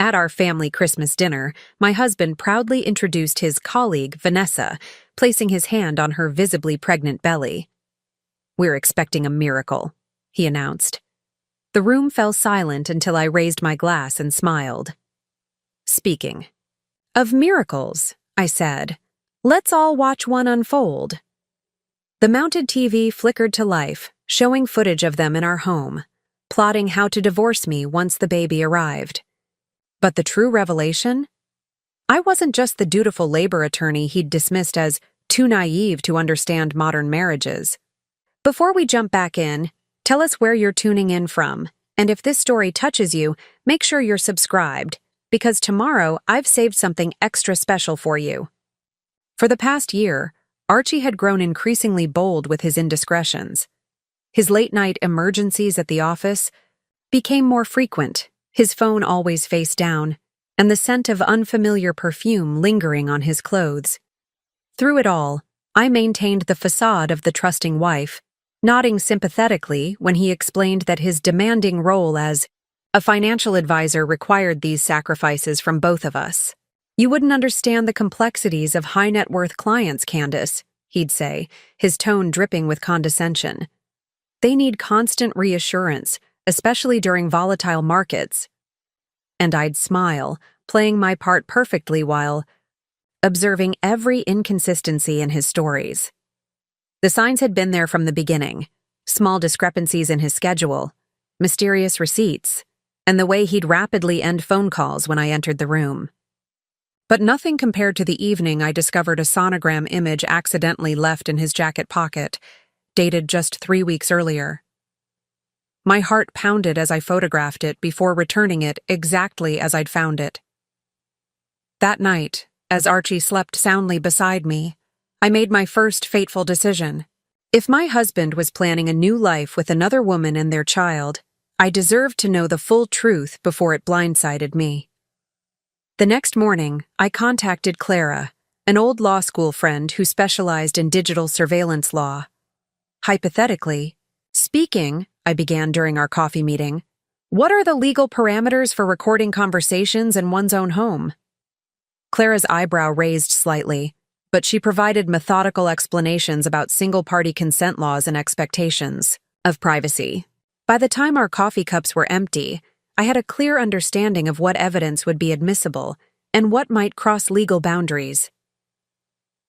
At our family Christmas dinner, my husband proudly introduced his colleague, Vanessa, placing his hand on her visibly pregnant belly. "We're expecting a miracle," he announced. The room fell silent until I raised my glass and smiled. "Speaking of miracles," I said, "let's all watch one unfold." The mounted TV flickered to life, showing footage of them in our home, plotting how to divorce me once the baby arrived. But the true revelation? I wasn't just the dutiful labor attorney he'd dismissed as too naive to understand modern marriages. Before we jump back in, tell us where you're tuning in from, and if this story touches you, make sure you're subscribed, because tomorrow I've saved something extra special for you. For the past year, Archie had grown increasingly bold with his indiscretions. His late-night emergencies at the office became more frequent, his phone always face down, and the scent of unfamiliar perfume lingering on his clothes. Through it all, I maintained the facade of the trusting wife, nodding sympathetically when he explained that his demanding role as a financial advisor required these sacrifices from both of us. "You wouldn't understand the complexities of high-net-worth clients, Candace," he'd say, his tone dripping with condescension. "They need constant reassurance, especially during volatile markets." And I'd smile, playing my part perfectly while observing every inconsistency in his stories. The signs had been there from the beginning: small discrepancies in his schedule, mysterious receipts, and the way he'd rapidly end phone calls when I entered the room. But nothing compared to the evening I discovered a sonogram image accidentally left in his jacket pocket, dated just 3 weeks earlier. My heart pounded as I photographed it before returning it exactly as I'd found it. That night, as Archie slept soundly beside me, I made my first fateful decision. If my husband was planning a new life with another woman and their child, I deserved to know the full truth before it blindsided me. The next morning, I contacted Clara, an old law school friend who specialized in digital surveillance law. Hypothetically speaking, I began during our coffee meeting, what are the legal parameters for recording conversations in one's own home? Clara's eyebrow raised slightly, but she provided methodical explanations about single-party consent laws and expectations of privacy. By the time our coffee cups were empty, I had a clear understanding of what evidence would be admissible and what might cross legal boundaries.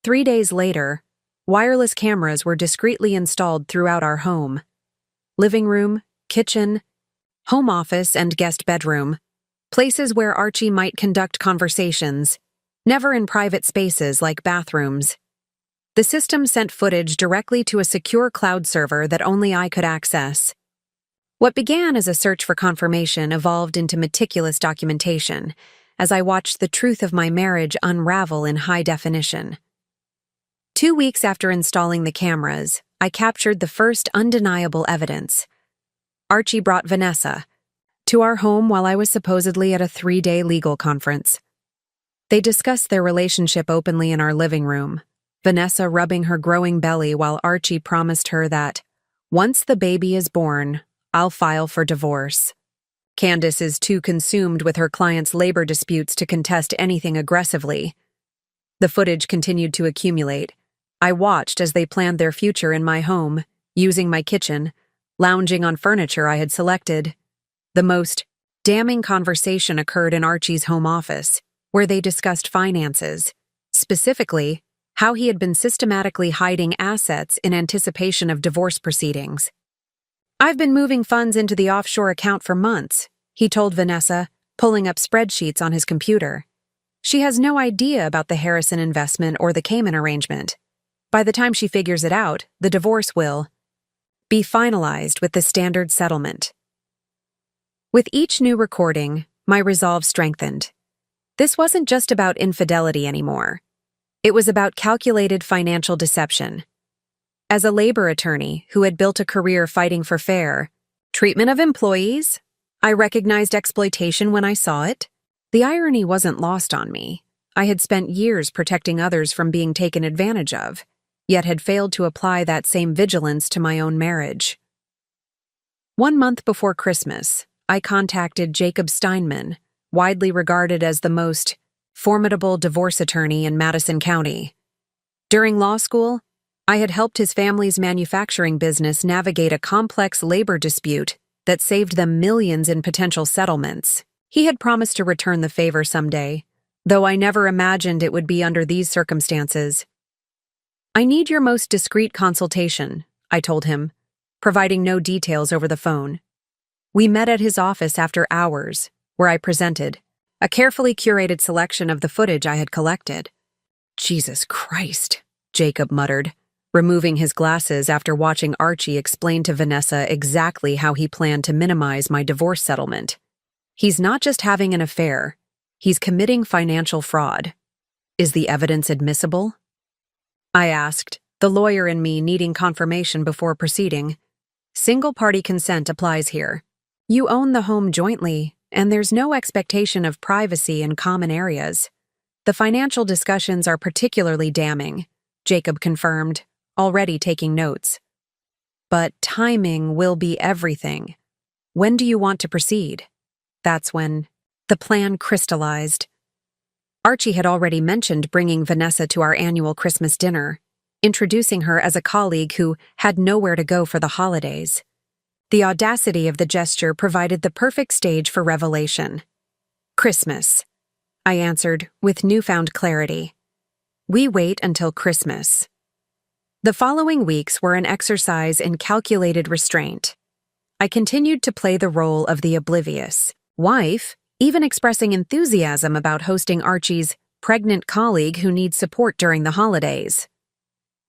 3 days later, wireless cameras were discreetly installed throughout our home. Living room, kitchen, home office, and guest bedroom, places where Archie might conduct conversations, never in private spaces like bathrooms. The system sent footage directly to a secure cloud server that only I could access. What began as a search for confirmation evolved into meticulous documentation as I watched the truth of my marriage unravel in high definition. 2 weeks after installing the cameras, I captured the first undeniable evidence. Archie brought Vanessa to our home while I was supposedly at a 3-day legal conference. They discussed their relationship openly in our living room, Vanessa rubbing her growing belly while Archie promised her that, once the baby is born, I'll file for divorce. Candace is too consumed with her client's labor disputes to contest anything aggressively. The footage continued to accumulate. I watched as they planned their future in my home, using my kitchen, lounging on furniture I had selected. The most damning conversation occurred in Archie's home office, where they discussed finances, specifically how he had been systematically hiding assets in anticipation of divorce proceedings. "I've been moving funds into the offshore account for months," he told Vanessa, pulling up spreadsheets on his computer. "She has no idea about the Harrison investment or the Cayman arrangement. By the time she figures it out, the divorce will be finalized with the standard settlement." With each new recording, my resolve strengthened. This wasn't just about infidelity anymore. It was about calculated financial deception. As a labor attorney who had built a career fighting for fair treatment of employees, I recognized exploitation when I saw it. The irony wasn't lost on me. I had spent years protecting others from being taken advantage of, yet had failed to apply that same vigilance to my own marriage. 1 month before Christmas, I contacted Jacob Steinman, widely regarded as the most formidable divorce attorney in Madison County. During law school, I had helped his family's manufacturing business navigate a complex labor dispute that saved them millions in potential settlements. He had promised to return the favor someday, though I never imagined it would be under these circumstances. "I need your most discreet consultation," I told him, providing no details over the phone. We met at his office after hours, where I presented a carefully curated selection of the footage I had collected. "Jesus Christ," Jacob muttered, removing his glasses after watching Archie explain to Vanessa exactly how he planned to minimize my divorce settlement. "He's not just having an affair, he's committing financial fraud. Is the evidence admissible?" I asked, the lawyer in me needing confirmation before proceeding. "Single-party consent applies here. You own the home jointly, and there's no expectation of privacy in common areas. The financial discussions are particularly damning," Jacob confirmed, already taking notes. "But timing will be everything. When do you want to proceed?" That's when the plan crystallized. Archie had already mentioned bringing Vanessa to our annual Christmas dinner, introducing her as a colleague who had nowhere to go for the holidays. The audacity of the gesture provided the perfect stage for revelation. "Christmas," I answered with newfound clarity. "We wait until Christmas." The following weeks were an exercise in calculated restraint. I continued to play the role of the oblivious wife, even expressing enthusiasm about hosting Archie's pregnant colleague who needs support during the holidays.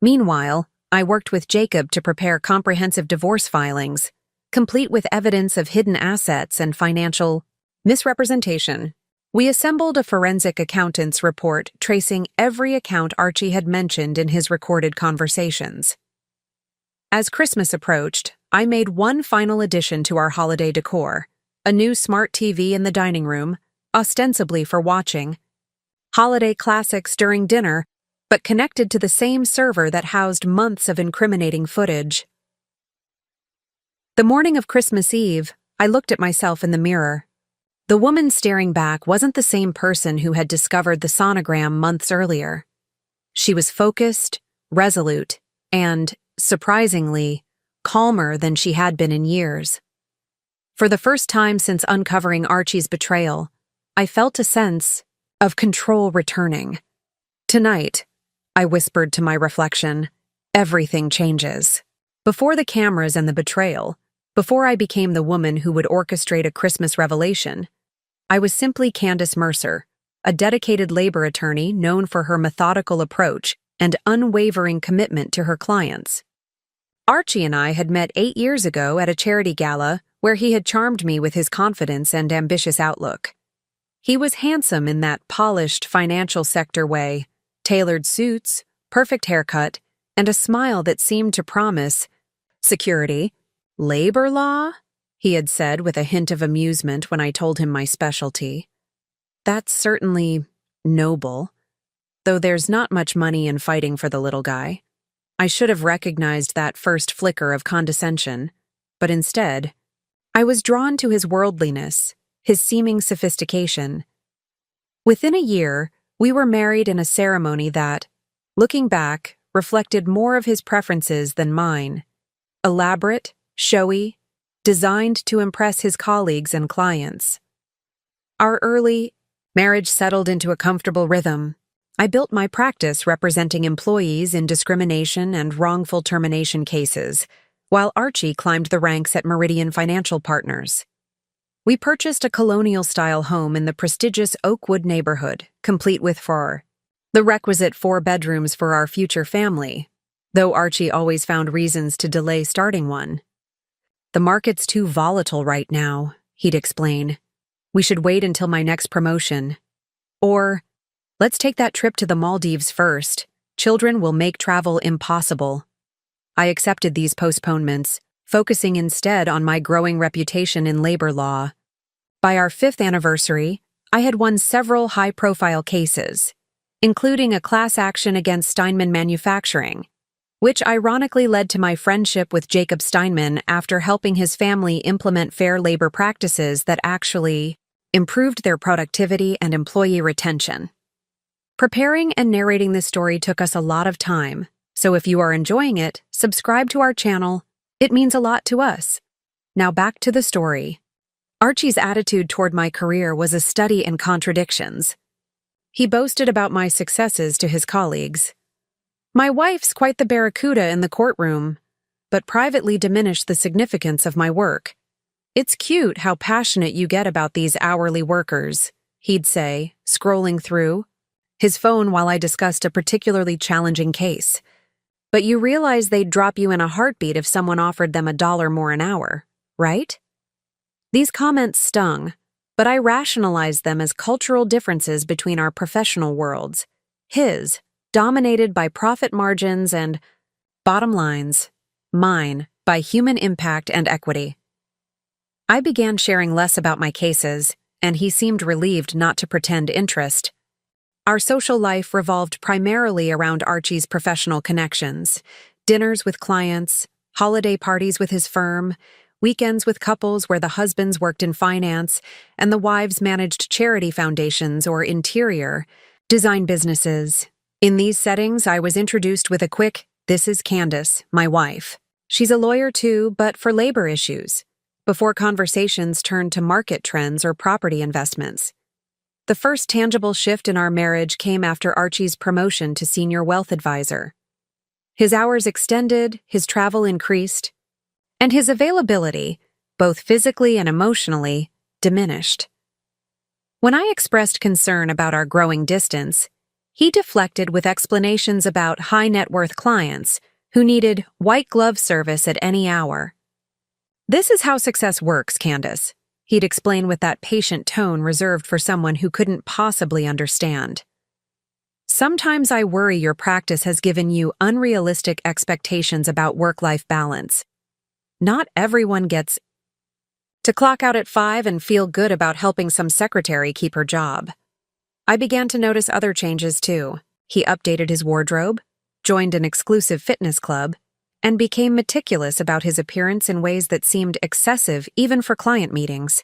Meanwhile, I worked with Jacob to prepare comprehensive divorce filings, complete with evidence of hidden assets and financial misrepresentation. We assembled a forensic accountant's report tracing every account Archie had mentioned in his recorded conversations. As Christmas approached, I made one final addition to our holiday decor: a new smart TV in the dining room, ostensibly for watching holiday classics during dinner, but connected to the same server that housed months of incriminating footage. The morning of Christmas Eve, I looked at myself in the mirror. The woman staring back wasn't the same person who had discovered the sonogram months earlier. She was focused, resolute, and, surprisingly, calmer than she had been in years. For the first time since uncovering Archie's betrayal, I felt a sense of control returning. "Tonight," I whispered to my reflection, "everything changes." Before the cameras and the betrayal, before I became the woman who would orchestrate a Christmas revelation, I was simply Candace Mercer, a dedicated labor attorney known for her methodical approach and unwavering commitment to her clients. Archie and I had met 8 years ago at a charity gala where he had charmed me with his confidence and ambitious outlook. He was handsome in that polished financial sector way, tailored suits, perfect haircut, and a smile that seemed to promise security. "Labor law?" he had said with a hint of amusement when I told him my specialty. "That's certainly noble, though there's not much money in fighting for the little guy." I should have recognized that first flicker of condescension, but instead, I was drawn to his worldliness, his seeming sophistication. Within a year, we were married in a ceremony that, looking back, reflected more of his preferences than mine. Elaborate, showy, designed to impress his colleagues and clients. Our early marriage settled into a comfortable rhythm. I built my practice representing employees in discrimination and wrongful termination cases, while Archie climbed the ranks at Meridian Financial Partners. We purchased a colonial-style home in the prestigious Oakwood neighborhood, complete with the requisite 4 bedrooms for our future family, though Archie always found reasons to delay starting one. "The market's too volatile right now," he'd explain. "We should wait until my next promotion. Or, let's take that trip to the Maldives first. Children will make travel impossible." I accepted these postponements, focusing instead on my growing reputation in labor law. By our 5th anniversary, I had won several high-profile cases, including a class action against Steinman Manufacturing, which ironically led to my friendship with Jacob Steinman after helping his family implement fair labor practices that actually improved their productivity and employee retention. Preparing and narrating this story took us a lot of time, so if you are enjoying it, subscribe to our channel. It means a lot to us. Now back to the story. Archie's attitude toward my career was a study in contradictions. He boasted about my successes to his colleagues. "My wife's quite the barracuda in the courtroom," but privately diminished the significance of my work. "It's cute how passionate you get about these hourly workers," he'd say, scrolling through his phone while I discussed a particularly challenging case. "But you realize they'd drop you in a heartbeat if someone offered them $1 more an hour, right?" These comments stung, but I rationalized them as cultural differences between our professional worlds. His, dominated by profit margins and bottom lines, mine, by human impact and equity. I began sharing less about my cases, and he seemed relieved not to pretend interest. Our social life revolved primarily around Archie's professional connections: dinners with clients, holiday parties with his firm, weekends with couples where the husbands worked in finance and the wives managed charity foundations or interior design businesses. In these settings, I was introduced with a quick, "This is Candace, my wife. She's a lawyer too, but for labor issues," before conversations turned to market trends or property investments. The first tangible shift in our marriage came after Archie's promotion to senior wealth advisor. His hours extended, his travel increased, and his availability, both physically and emotionally, diminished. When I expressed concern about our growing distance, he deflected with explanations about high-net-worth clients who needed white-glove service at any hour. "This is how success works, Candace," he'd explain with that patient tone reserved for someone who couldn't possibly understand. "Sometimes I worry your practice has given you unrealistic expectations about work-life balance. Not everyone gets to clock out at 5 and feel good about helping some secretary keep her job." I began to notice other changes too. He updated his wardrobe, joined an exclusive fitness club, and became meticulous about his appearance in ways that seemed excessive even for client meetings.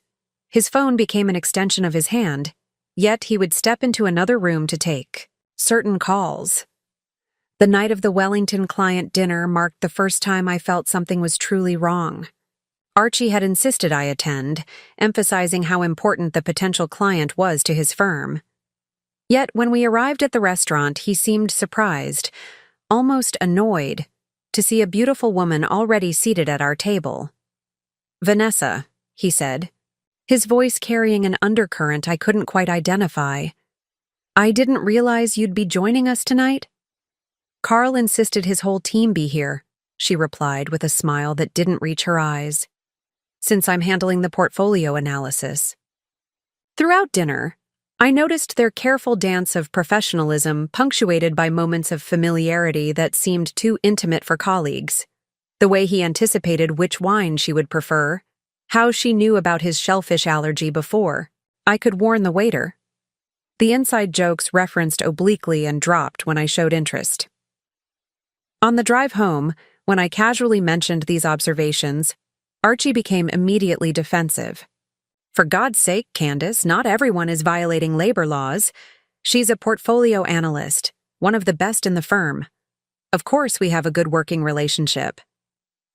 His phone became an extension of his hand, yet he would step into another room to take certain calls. The night of the Wellington client dinner marked the first time I felt something was truly wrong. Archie had insisted I attend, emphasizing how important the potential client was to his firm. Yet when we arrived at the restaurant, he seemed surprised, almost annoyed, to see a beautiful woman already seated at our table. "Vanessa," he said, his voice carrying an undercurrent I couldn't quite identify. "I didn't realize you'd be joining us tonight." "Carl insisted his whole team be here," she replied with a smile that didn't reach her eyes, "since I'm handling the portfolio analysis." Throughout dinner, I noticed their careful dance of professionalism punctuated by moments of familiarity that seemed too intimate for colleagues. The way he anticipated which wine she would prefer, how she knew about his shellfish allergy before I could warn the waiter. The inside jokes referenced obliquely and dropped when I showed interest. On the drive home, when I casually mentioned these observations, Archie became immediately defensive. "For God's sake, Candace, not everyone is violating labor laws. She's a portfolio analyst, one of the best in the firm. Of course we have a good working relationship."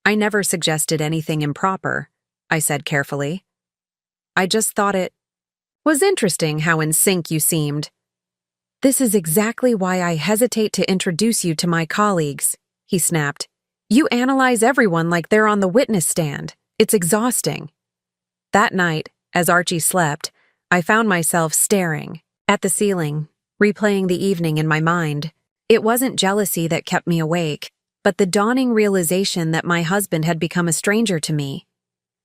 "I never suggested anything improper," I said carefully. "I just thought it was interesting how in sync you seemed." "This is exactly why I hesitate to introduce you to my colleagues," he snapped. "You analyze everyone like they're on the witness stand. It's exhausting." That night, as Archie slept, I found myself staring at the ceiling, replaying the evening in my mind. It wasn't jealousy that kept me awake, but the dawning realization that my husband had become a stranger to me,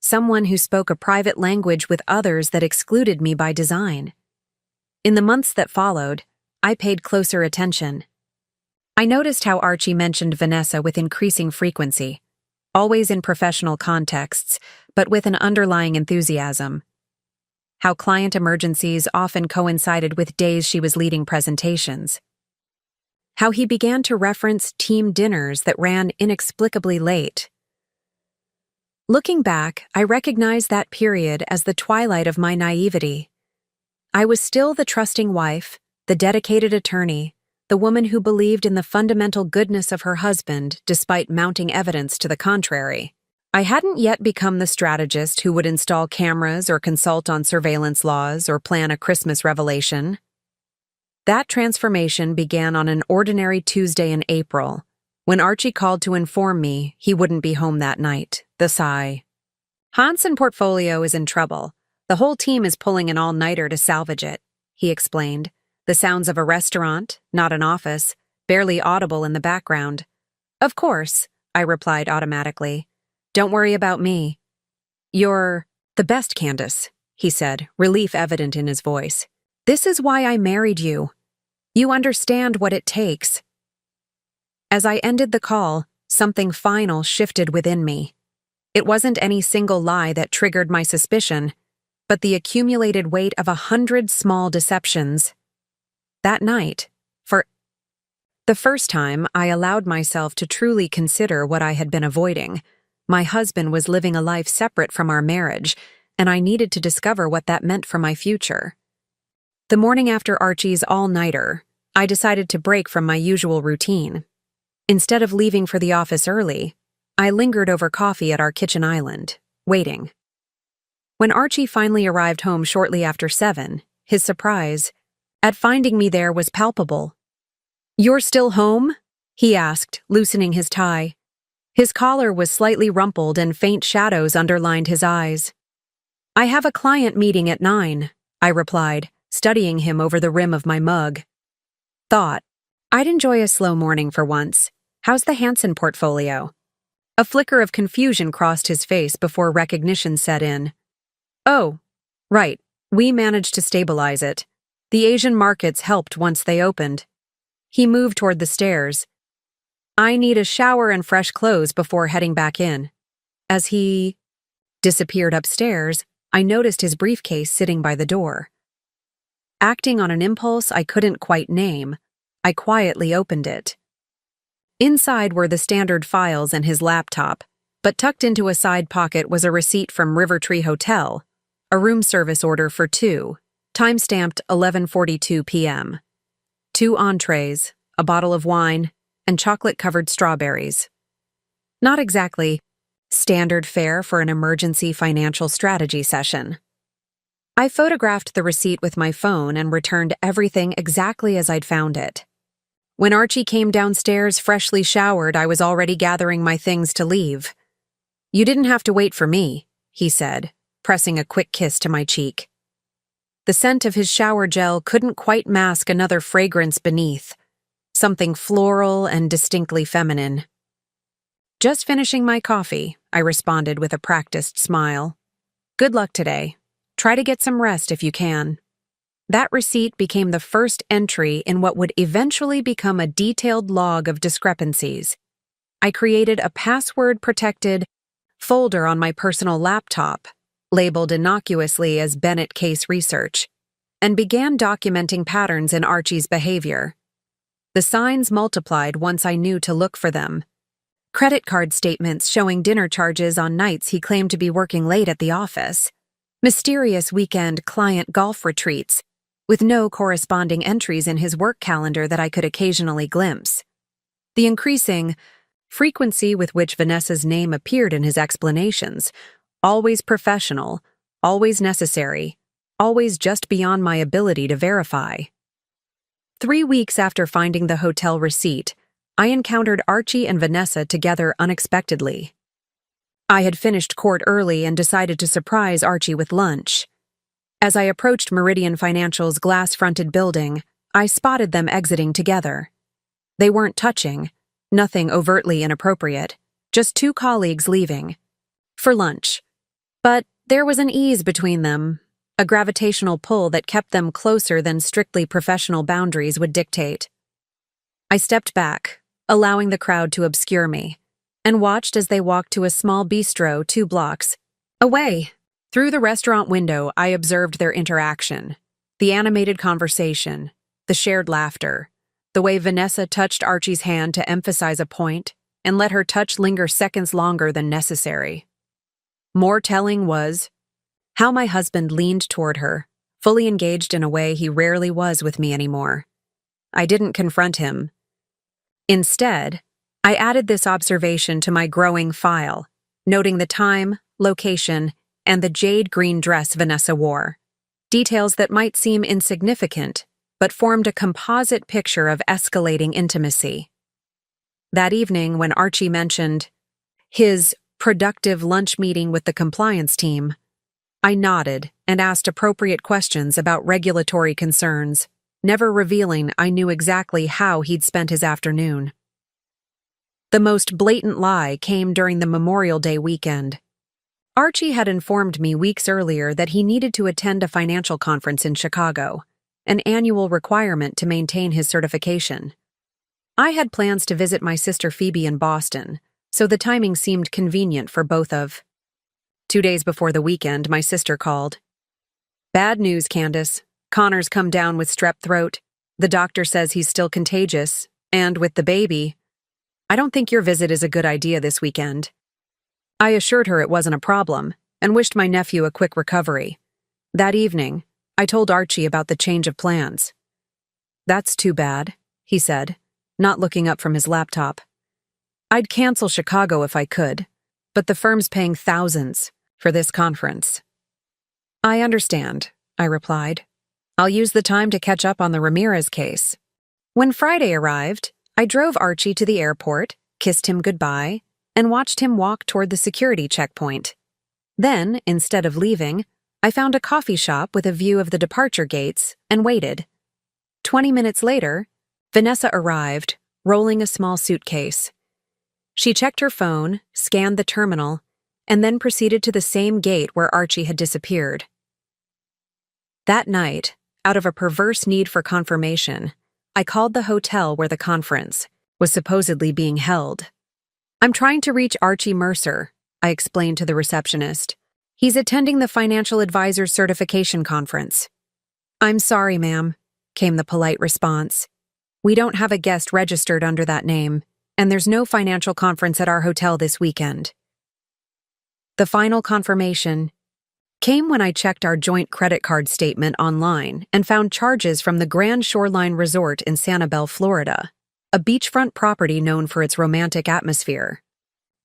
someone who spoke a private language with others that excluded me by design. In the months that followed, I paid closer attention. I noticed how Archie mentioned Vanessa with increasing frequency, always in professional contexts, but with an underlying enthusiasm. How client emergencies often coincided with days she was leading presentations. How he began to reference team dinners that ran inexplicably late. Looking back, I recognize that period as the twilight of my naivety, I was still the trusting wife, the dedicated attorney, the woman who believed in the fundamental goodness of her husband despite mounting evidence to the contrary. I hadn't yet become the strategist who would install cameras or consult on surveillance laws or plan a Christmas revelation. That transformation began on an ordinary Tuesday in April, when Archie called to inform me he wouldn't be home that night. The sigh. Hansen Portfolio is in trouble. The whole team is pulling an all-nighter to salvage it, he explained, the sounds of a restaurant, not an office, barely audible in the background. Of course, I replied automatically. Don't worry about me. You're the best, Candace, he said, relief evident in his voice. This is why I married you. You understand what it takes. As I ended the call, something final shifted within me. It wasn't any single lie that triggered my suspicion, but the accumulated weight of 100 small deceptions. That night, for the first time, I allowed myself to truly consider what I had been avoiding. My husband was living a life separate from our marriage, and I needed to discover what that meant for my future. The morning after Archie's all-nighter, I decided to break from my usual routine. Instead of leaving for the office early, I lingered over coffee at our kitchen island, waiting. When Archie finally arrived home shortly after 7, his surprise at finding me there was palpable. "You're still home?" he asked, loosening his tie. His collar was slightly rumpled and faint shadows underlined his eyes. "I have a client meeting at 9, I replied, studying him over the rim of my mug. Thought, I'd enjoy a slow morning for once. How's the Hansen portfolio? A flicker of confusion crossed his face before recognition set in. Oh, right, we managed to stabilize it. The Asian markets helped once they opened. He moved toward the stairs. I need a shower and fresh clothes before heading back in. As he disappeared upstairs, I noticed his briefcase sitting by the door. Acting on an impulse I couldn't quite name, I quietly opened it. Inside were the standard files and his laptop, but tucked into a side pocket was a receipt from Rivertree Hotel, a room service order for 2, time-stamped 11:42 p.m. 2 entrees, a bottle of wine, and chocolate-covered strawberries. Not exactly standard fare for an emergency financial strategy session. I photographed the receipt with my phone and returned everything exactly as I'd found it. When Archie came downstairs freshly showered, I was already gathering my things to leave. "You didn't have to wait for me," he said, pressing a quick kiss to my cheek. The scent of his shower gel couldn't quite mask another fragrance beneath, something floral and distinctly feminine. "Just finishing my coffee," I responded with a practiced smile. "Good luck today. Try to get some rest if you can." That receipt became the first entry in what would eventually become a detailed log of discrepancies. I created a password-protected folder on my personal laptop, labeled innocuously as Bennett Case Research, and began documenting patterns in Archie's behavior. The signs multiplied once I knew to look for them. Credit card statements showing dinner charges on nights he claimed to be working late at the office. Mysterious weekend client golf retreats, with no corresponding entries in his work calendar that I could occasionally glimpse. The increasing frequency with which Vanessa's name appeared in his explanations, always professional, always necessary, always just beyond my ability to verify. 3 weeks after finding the hotel receipt, I encountered Archie and Vanessa together unexpectedly. I had finished court early and decided to surprise Archie with lunch. As I approached Meridian Financial's glass-fronted building, I spotted them exiting together. They weren't touching, nothing overtly inappropriate, just 2 colleagues leaving. For lunch. But there was an ease between them, a gravitational pull that kept them closer than strictly professional boundaries would dictate. I stepped back, allowing the crowd to obscure me, and watched as they walked to a small bistro 2 blocks away. Through the restaurant window, I observed their interaction, the animated conversation, the shared laughter, the way Vanessa touched Archie's hand to emphasize a point and let her touch linger seconds longer than necessary. More telling was how my husband leaned toward her, fully engaged in a way he rarely was with me anymore. I didn't confront him. Instead, I added this observation to my growing file, noting the time, location, and the jade green dress Vanessa wore. Details that might seem insignificant, but formed a composite picture of escalating intimacy. That evening, when Archie mentioned his productive lunch meeting with the compliance team, I nodded and asked appropriate questions about regulatory concerns, never revealing I knew exactly how he'd spent his afternoon. The most blatant lie came during the Memorial Day weekend. Archie had informed me weeks earlier that he needed to attend a financial conference in Chicago, an annual requirement to maintain his certification. I had plans to visit my sister Phoebe in Boston, so the timing seemed convenient for both of. 2 days before the weekend, my sister called. "Bad news, Candace. Connor's come down with strep throat. The doctor says he's still contagious, and with the baby, I don't think your visit is a good idea this weekend." I assured her it wasn't a problem, and wished my nephew a quick recovery. That evening, I told Archie about the change of plans. "That's too bad," he said, not looking up from his laptop. "I'd cancel Chicago if I could, but the firm's paying thousands for this conference." "I understand," I replied. "I'll use the time to catch up on the Ramirez case." When Friday arrived, I drove Archie to the airport, kissed him goodbye, and watched him walk toward the security checkpoint. Then, instead of leaving, I found a coffee shop with a view of the departure gates and waited. 20 minutes later, Vanessa arrived, rolling a small suitcase. She checked her phone, scanned the terminal, and then proceeded to the same gate where Archie had disappeared. That night, out of a perverse need for confirmation, I called the hotel where the conference was supposedly being held. "I'm trying to reach Archie Mercer," I explained to the receptionist. "He's attending the Financial Advisors Certification Conference." "I'm sorry, ma'am," came the polite response. "We don't have a guest registered under that name, and there's no financial conference at our hotel this weekend." The final confirmation came when I checked our joint credit card statement online and found charges from the Grand Shoreline Resort in Sanibel, Florida, a beachfront property known for its romantic atmosphere.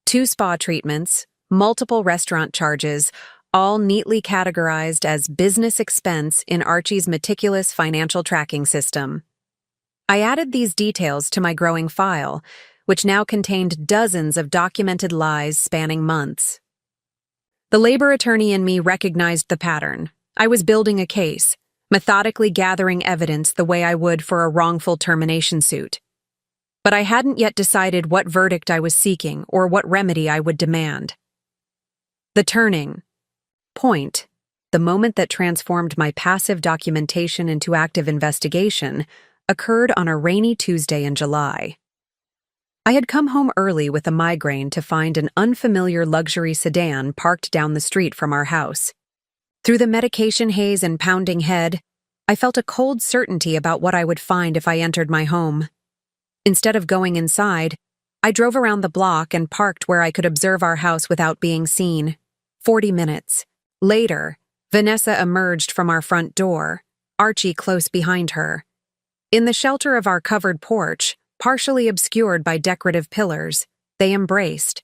2 spa treatments, multiple restaurant charges, all neatly categorized as business expense in Archie's meticulous financial tracking system. I added these details to my growing file, which now contained dozens of documented lies spanning months. The labor attorney in me recognized the pattern. I was building a case, methodically gathering evidence the way I would for a wrongful termination suit. But I hadn't yet decided what verdict I was seeking or what remedy I would demand. The turning point, the moment that transformed my passive documentation into active investigation, occurred on a rainy Tuesday in July. I had come home early with a migraine to find an unfamiliar luxury sedan parked down the street from our house. Through the medication haze and pounding head, I felt a cold certainty about what I would find if I entered my home. Instead of going inside, I drove around the block and parked where I could observe our house without being seen. 40 minutes later, Vanessa emerged from our front door, Archie close behind her. In the shelter of our covered porch, partially obscured by decorative pillars, they embraced.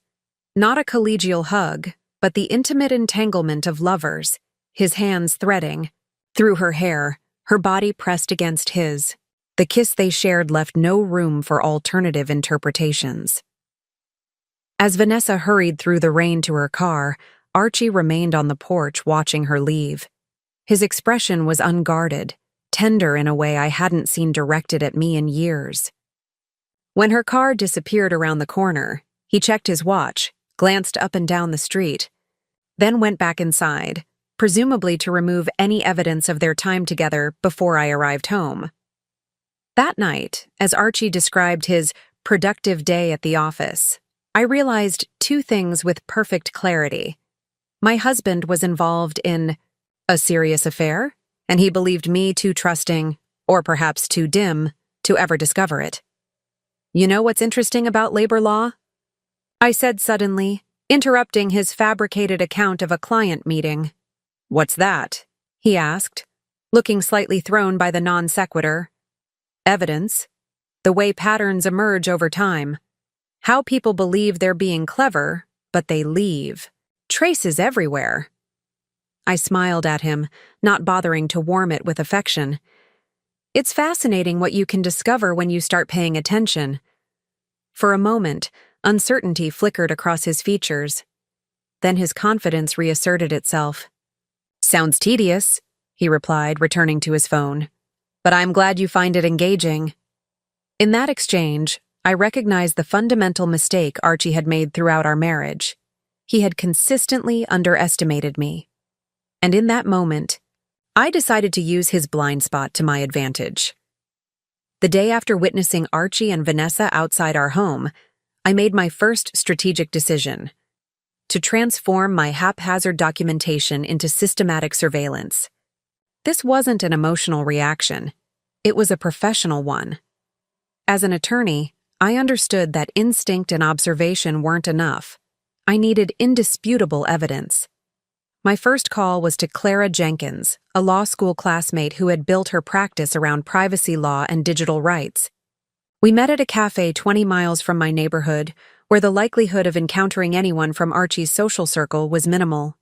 Not a collegial hug, but the intimate entanglement of lovers, his hands threading. Through her hair, her body pressed against his. The kiss they shared left no room for alternative interpretations. As Vanessa hurried through the rain to her car, Archie remained on the porch watching her leave. His expression was unguarded, tender in a way I hadn't seen directed at me in years. When her car disappeared around the corner, he checked his watch, glanced up and down the street, then went back inside, presumably to remove any evidence of their time together before I arrived home. That night, as Archie described his productive day at the office, I realized 2 things with perfect clarity. My husband was involved in a serious affair, and he believed me too trusting, or perhaps too dim, to ever discover it. "You know what's interesting about labor law?" I said suddenly, interrupting his fabricated account of a client meeting. "What's that?" he asked. looking slightly thrown by the non sequitur. Evidence. The way patterns emerge over time. How people believe they're being clever, but they leave. Traces everywhere. I smiled at him, not bothering to warm it with affection. It's fascinating what you can discover when you start paying attention. For a moment, uncertainty flickered across his features. Then his confidence reasserted itself. Sounds tedious, he replied, returning to his phone. But I'm glad you find it engaging. In that exchange, I recognized the fundamental mistake Archie had made throughout our marriage. He had consistently underestimated me. And in that moment, I decided to use his blind spot to my advantage. The day after witnessing Archie and Vanessa outside our home, I made my first strategic decision: to transform my haphazard documentation into systematic surveillance. This wasn't an emotional reaction. It was a professional one. As an attorney, I understood that instinct and observation weren't enough. I needed indisputable evidence. My first call was to Clara Jenkins, a law school classmate who had built her practice around privacy law and digital rights. We met at a cafe 20 miles from my neighborhood, where the likelihood of encountering anyone from Archie's social circle was minimal.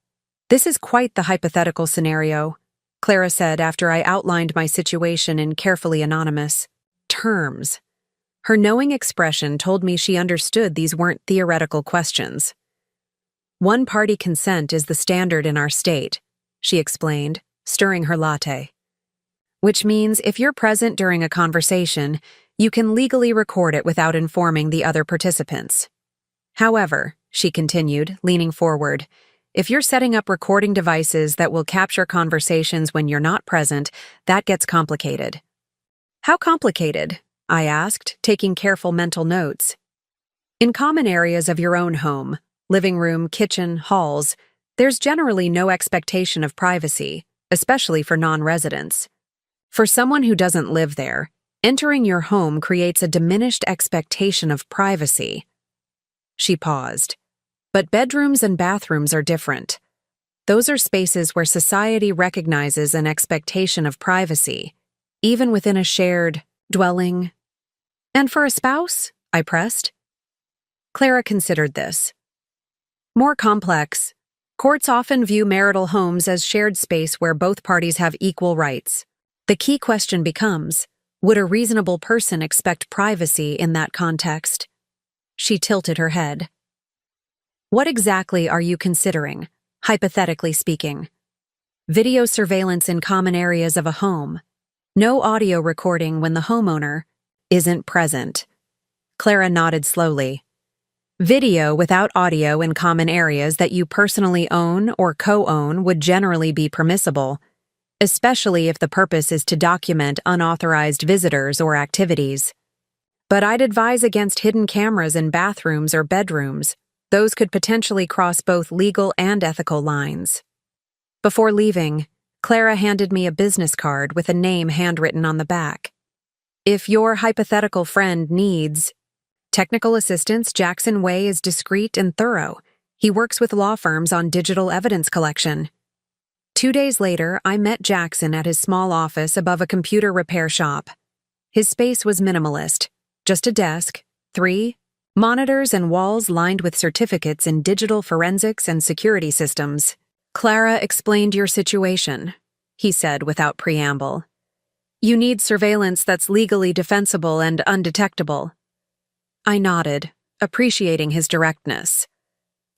"This is quite the hypothetical scenario," Clara said after I outlined my situation in carefully anonymous terms. Her knowing expression told me she understood these weren't theoretical questions. "One-party consent is the standard in our state," she explained, stirring her latte. "Which means if you're present during a conversation, you can legally record it without informing the other participants. However," she continued, leaning forward, "if you're setting up recording devices that will capture conversations when you're not present, that gets complicated." "How complicated?" I asked, taking careful mental notes. "In common areas of your own home, living room, kitchen, halls, there's generally no expectation of privacy, especially for non-residents. For someone who doesn't live there, entering your home creates a diminished expectation of privacy." She paused. "But bedrooms and bathrooms are different. Those are spaces where society recognizes an expectation of privacy, even within a shared dwelling." "And for a spouse?" I pressed. Clara considered this. "More complex. Courts often view marital homes as shared space where both parties have equal rights. The key question becomes, would a reasonable person expect privacy in that context?" She tilted her head. "What exactly are you considering, hypothetically speaking?" "Video surveillance in common areas of a home. No audio recording when the homeowner isn't present." Clara nodded slowly. "Video without audio in common areas that you personally own or co-own would generally be permissible, especially if the purpose is to document unauthorized visitors or activities. But I'd advise against hidden cameras in bathrooms or bedrooms. Those could potentially cross both legal and ethical lines." Before leaving, Clara handed me a business card with a name handwritten on the back. "If your hypothetical friend needs technical assistance, Jackson Way is discreet and thorough. He works with law firms on digital evidence collection." 2 days later, I met Jackson at his small office above a computer repair shop. His space was minimalist, just a desk, 3 monitors, and walls lined with certificates in digital forensics and security systems. "Clara explained your situation," he said without preamble. "You need surveillance that's legally defensible and undetectable." I nodded, appreciating his directness.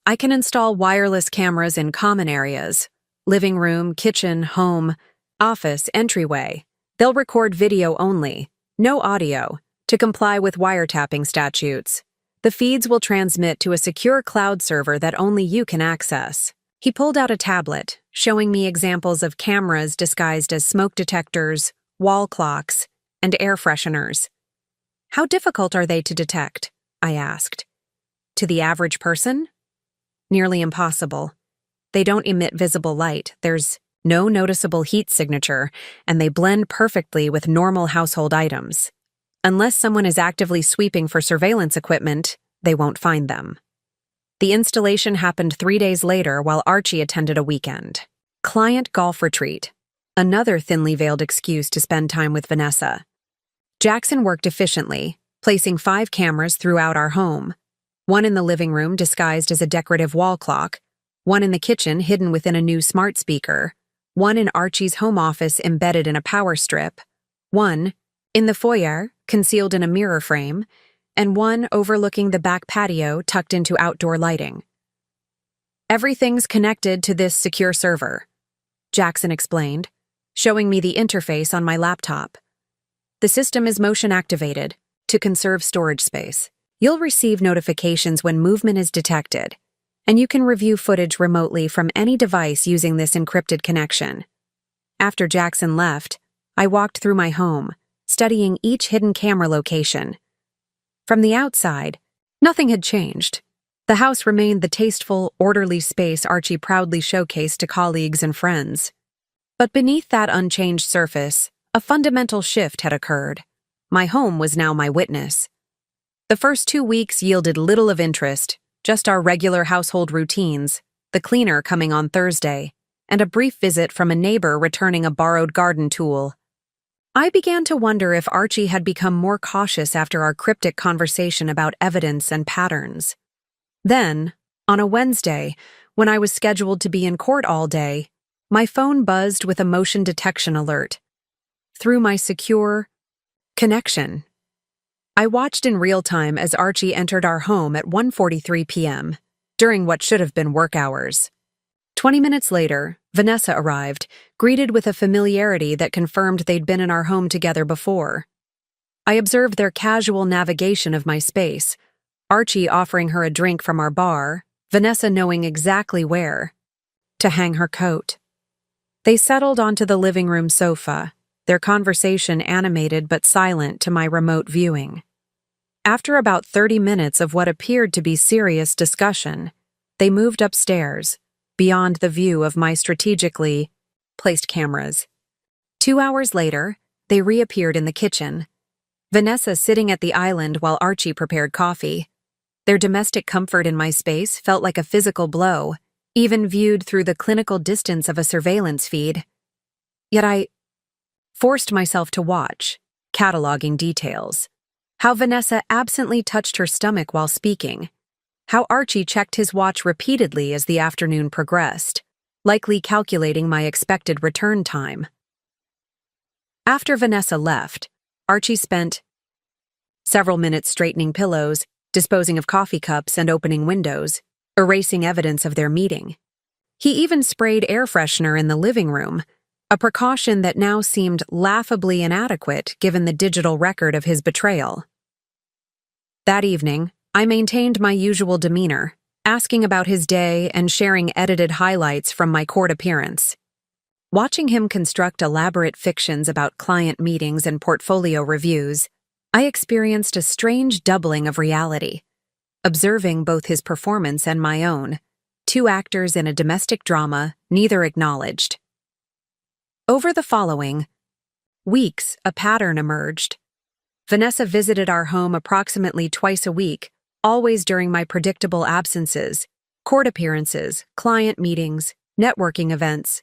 "I can install wireless cameras in common areas, living room, kitchen, home, office, entryway. They'll record video only, no audio, to comply with wiretapping statutes. The feeds will transmit to a secure cloud server that only you can access." He pulled out a tablet, showing me examples of cameras disguised as smoke detectors, wall clocks, and air fresheners. "How difficult are they to detect?" I asked. "To the average person?" "Nearly impossible. They don't emit visible light, there's no noticeable heat signature, and they blend perfectly with normal household items. Unless someone is actively sweeping for surveillance equipment, they won't find them." The installation happened 3 days later while Archie attended a weekend. Client golf retreat. another thinly veiled excuse to spend time with Vanessa. Jackson worked efficiently, placing 5 cameras throughout our home. One in the living room disguised as a decorative wall clock, one in the kitchen hidden within a new smart speaker, one in Archie's home office embedded in a power strip, one in the foyer concealed in a mirror frame, and one overlooking the back patio tucked into outdoor lighting. "Everything's connected to this secure server," Jackson explained, showing me the interface on my laptop. "The system is motion-activated to conserve storage space. You'll receive notifications when movement is detected, and you can review footage remotely from any device using this encrypted connection." After Jackson left, I walked through my home, studying each hidden camera location. From the outside, nothing had changed. The house remained the tasteful, orderly space Archie proudly showcased to colleagues and friends. But beneath that unchanged surface, a fundamental shift had occurred. My home was now my witness. The first 2 weeks yielded little of interest, just our regular household routines, the cleaner coming on Thursday, and a brief visit from a neighbor returning a borrowed garden tool. I began to wonder if Archie had become more cautious after our cryptic conversation about evidence and patterns. Then, on a Wednesday, when I was scheduled to be in court all day, my phone buzzed with a motion detection alert. Through my secure connection, I watched in real time as Archie entered our home at 1:43 p.m., during what should have been work hours. 20 minutes later, Vanessa arrived, greeted with a familiarity that confirmed they'd been in our home together before. I observed their casual navigation of my space, Archie offering her a drink from our bar, Vanessa knowing exactly where to hang her coat. They settled onto the living room sofa, their conversation animated but silent to my remote viewing. After about 30 minutes of what appeared to be serious discussion, they moved upstairs, beyond the view of my strategically placed cameras. 2 hours later, they reappeared in the kitchen, Vanessa sitting at the island while Archie prepared coffee. Their domestic comfort in my space felt like a physical blow, even viewed through the clinical distance of a surveillance feed. Yet I forced myself to watch, cataloging details. How Vanessa absently touched her stomach while speaking. How Archie checked his watch repeatedly as the afternoon progressed, likely calculating my expected return time. After Vanessa left, Archie spent several minutes straightening pillows, disposing of coffee cups and opening windows, erasing evidence of their meeting. He even sprayed air freshener in the living room, a precaution that now seemed laughably inadequate given the digital record of his betrayal. That evening, I maintained my usual demeanor, asking about his day and sharing edited highlights from my court appearance. Watching him construct elaborate fictions about client meetings and portfolio reviews, I experienced a strange doubling of reality, observing both his performance and my own, 2 actors in a domestic drama, neither acknowledged. Over the following weeks, a pattern emerged. Vanessa visited our home approximately twice a week, always during my predictable absences, court appearances, client meetings, networking events.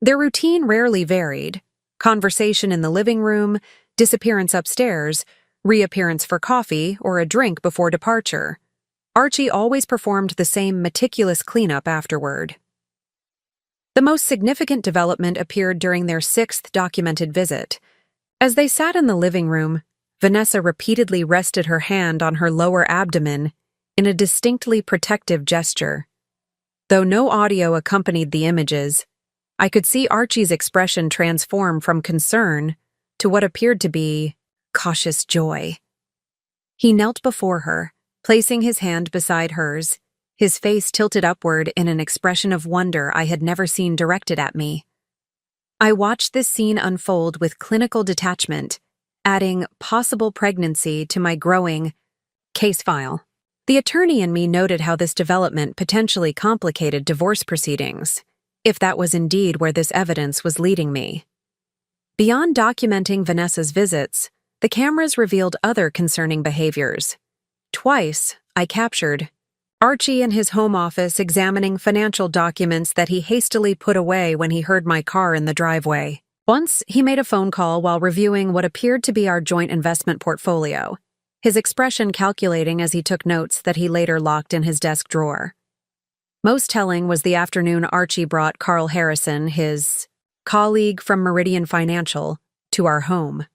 Their routine rarely varied: conversation in the living room, disappearance upstairs, reappearance for coffee or a drink before departure. Archie always performed the same meticulous cleanup afterward. The most significant development appeared during their 6th documented visit. As they sat in the living room, Vanessa repeatedly rested her hand on her lower abdomen in a distinctly protective gesture. Though no audio accompanied the images, I could see Archie's expression transform from concern to what appeared to be cautious joy. He knelt before her, placing his hand beside hers, his face tilted upward in an expression of wonder I had never seen directed at me. I watched this scene unfold with clinical detachment, adding possible pregnancy to my growing case file. The attorney in me noted how this development potentially complicated divorce proceedings, if that was indeed where this evidence was leading me. Beyond documenting Vanessa's visits, the cameras revealed other concerning behaviors. Twice, I captured Archie in his home office examining financial documents that he hastily put away when he heard my car in the driveway. Once, he made a phone call while reviewing what appeared to be our joint investment portfolio, his expression calculating as he took notes that he later locked in his desk drawer. Most telling was the afternoon Archie brought Carl Harrison, his colleague from Meridian Financial, to our home.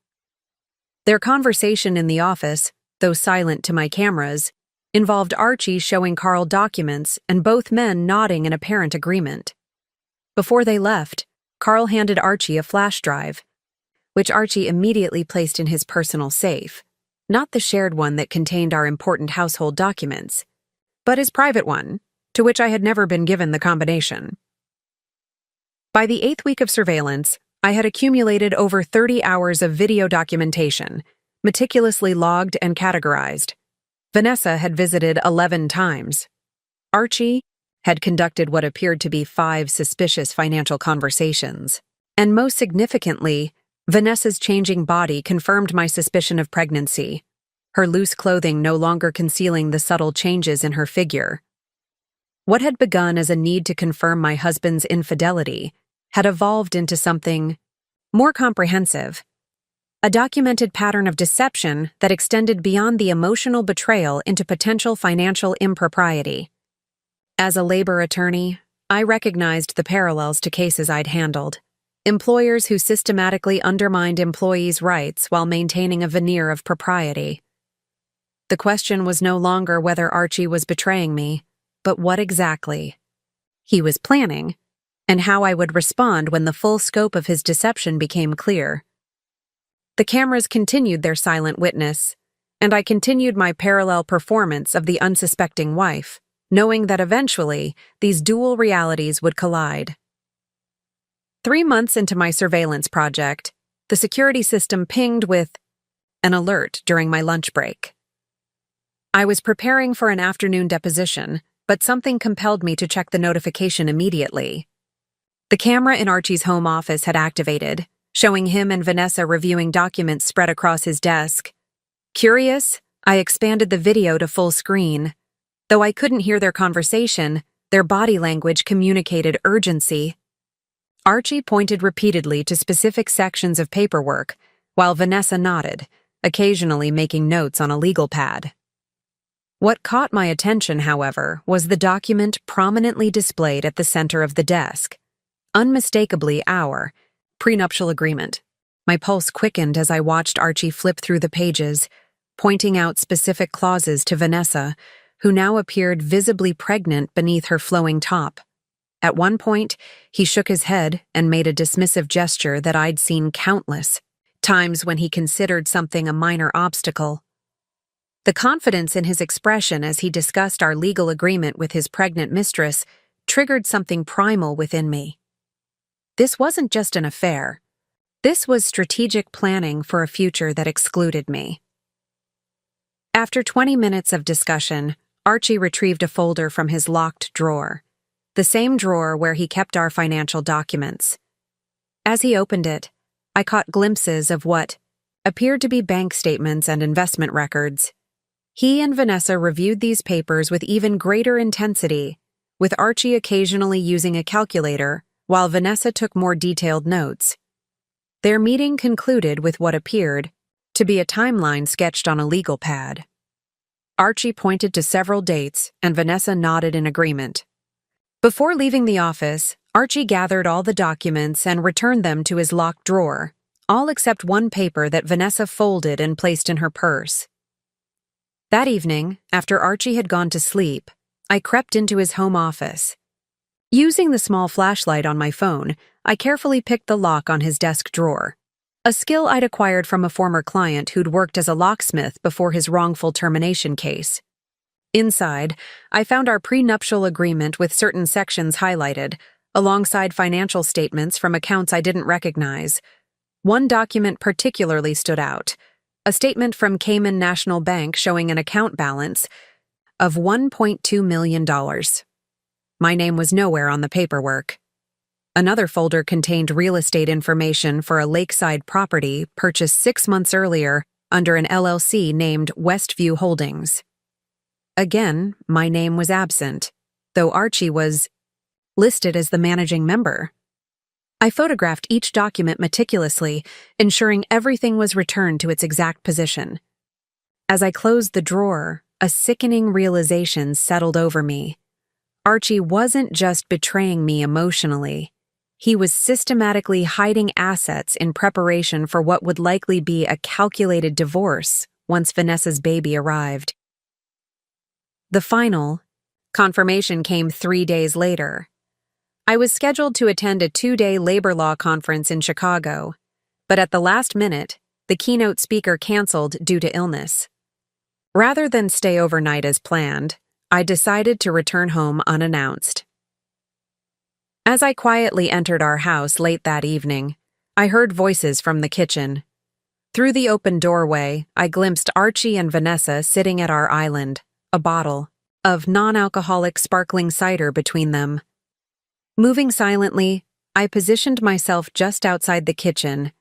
Their conversation in the office, though silent to my cameras, involved Archie showing Carl documents and both men nodding in apparent agreement. Before they left, Carl handed Archie a flash drive, which Archie immediately placed in his personal safe, not the shared one that contained our important household documents, but his private one, to which I had never been given the combination. By the 8th week of surveillance, I had accumulated over 30 hours of video documentation, meticulously logged and categorized. Vanessa had visited 11 times. Archie had conducted what appeared to be 5 suspicious financial conversations. And most significantly, Vanessa's changing body confirmed my suspicion of pregnancy, her loose clothing no longer concealing the subtle changes in her figure. What had begun as a need to confirm my husband's infidelity had evolved into something more comprehensive. A documented pattern of deception that extended beyond the emotional betrayal into potential financial impropriety. As a labor attorney, I recognized the parallels to cases I'd handled. Employers who systematically undermined employees' rights while maintaining a veneer of propriety. The question was no longer whether Archie was betraying me, but what exactly he was planning, and how I would respond when the full scope of his deception became clear. The cameras continued their silent witness, and I continued my parallel performance of the unsuspecting wife, knowing that eventually these dual realities would collide. 3 months into my surveillance project, the security system pinged with an alert during my lunch break. I was preparing for an afternoon deposition, but something compelled me to check the notification immediately. The camera in Archie's home office had activated, showing him and Vanessa reviewing documents spread across his desk. Curious, I expanded the video to full screen. Though I couldn't hear their conversation, their body language communicated urgency. Archie pointed repeatedly to specific sections of paperwork, while Vanessa nodded, occasionally making notes on a legal pad. What caught my attention, however, was the document prominently displayed at the center of the desk. Unmistakably our prenuptial agreement. My pulse quickened as I watched Archie flip through the pages, pointing out specific clauses to Vanessa, who now appeared visibly pregnant beneath her flowing top. At one point, he shook his head and made a dismissive gesture that I'd seen countless times when he considered something a minor obstacle. The confidence in his expression as he discussed our legal agreement with his pregnant mistress triggered something primal within me. This wasn't just an affair. This was strategic planning for a future that excluded me. After 20 minutes of discussion, Archie retrieved a folder from his locked drawer, the same drawer where he kept our financial documents. As he opened it, I caught glimpses of what appeared to be bank statements and investment records. He and Vanessa reviewed these papers with even greater intensity, with Archie occasionally using a calculator while Vanessa took more detailed notes. Their meeting concluded with what appeared to be a timeline sketched on a legal pad. Archie pointed to several dates, and Vanessa nodded in agreement. Before leaving the office, Archie gathered all the documents and returned them to his locked drawer, all except one paper that Vanessa folded and placed in her purse. That evening, after Archie had gone to sleep, I crept into his home office. Using the small flashlight on my phone, I carefully picked the lock on his desk drawer, a skill I'd acquired from a former client who'd worked as a locksmith before his wrongful termination case. Inside, I found our prenuptial agreement with certain sections highlighted, alongside financial statements from accounts I didn't recognize. One document particularly stood out, a statement from Cayman National Bank showing an account balance of $1.2 million. My name was nowhere on the paperwork. Another folder contained real estate information for a lakeside property purchased 6 months earlier under an LLC named Westview Holdings. again, my name was absent, though Archie was listed as the managing member. I photographed each document meticulously, ensuring everything was returned to its exact position. As I closed the drawer, a sickening realization settled over me. Archie wasn't just betraying me emotionally. He was systematically hiding assets in preparation for what would likely be a calculated divorce once Vanessa's baby arrived. The final confirmation came 3 days later. I was scheduled to attend a 2-day labor law conference in Chicago, but at the last minute, the keynote speaker canceled due to illness. Rather than stay overnight as planned, I decided to return home unannounced. As I quietly entered our house late that evening, I heard voices from the kitchen. Through the open doorway, I glimpsed Archie and Vanessa sitting at our island, a bottle of non-alcoholic sparkling cider between them. Moving silently, I positioned myself just outside the kitchen,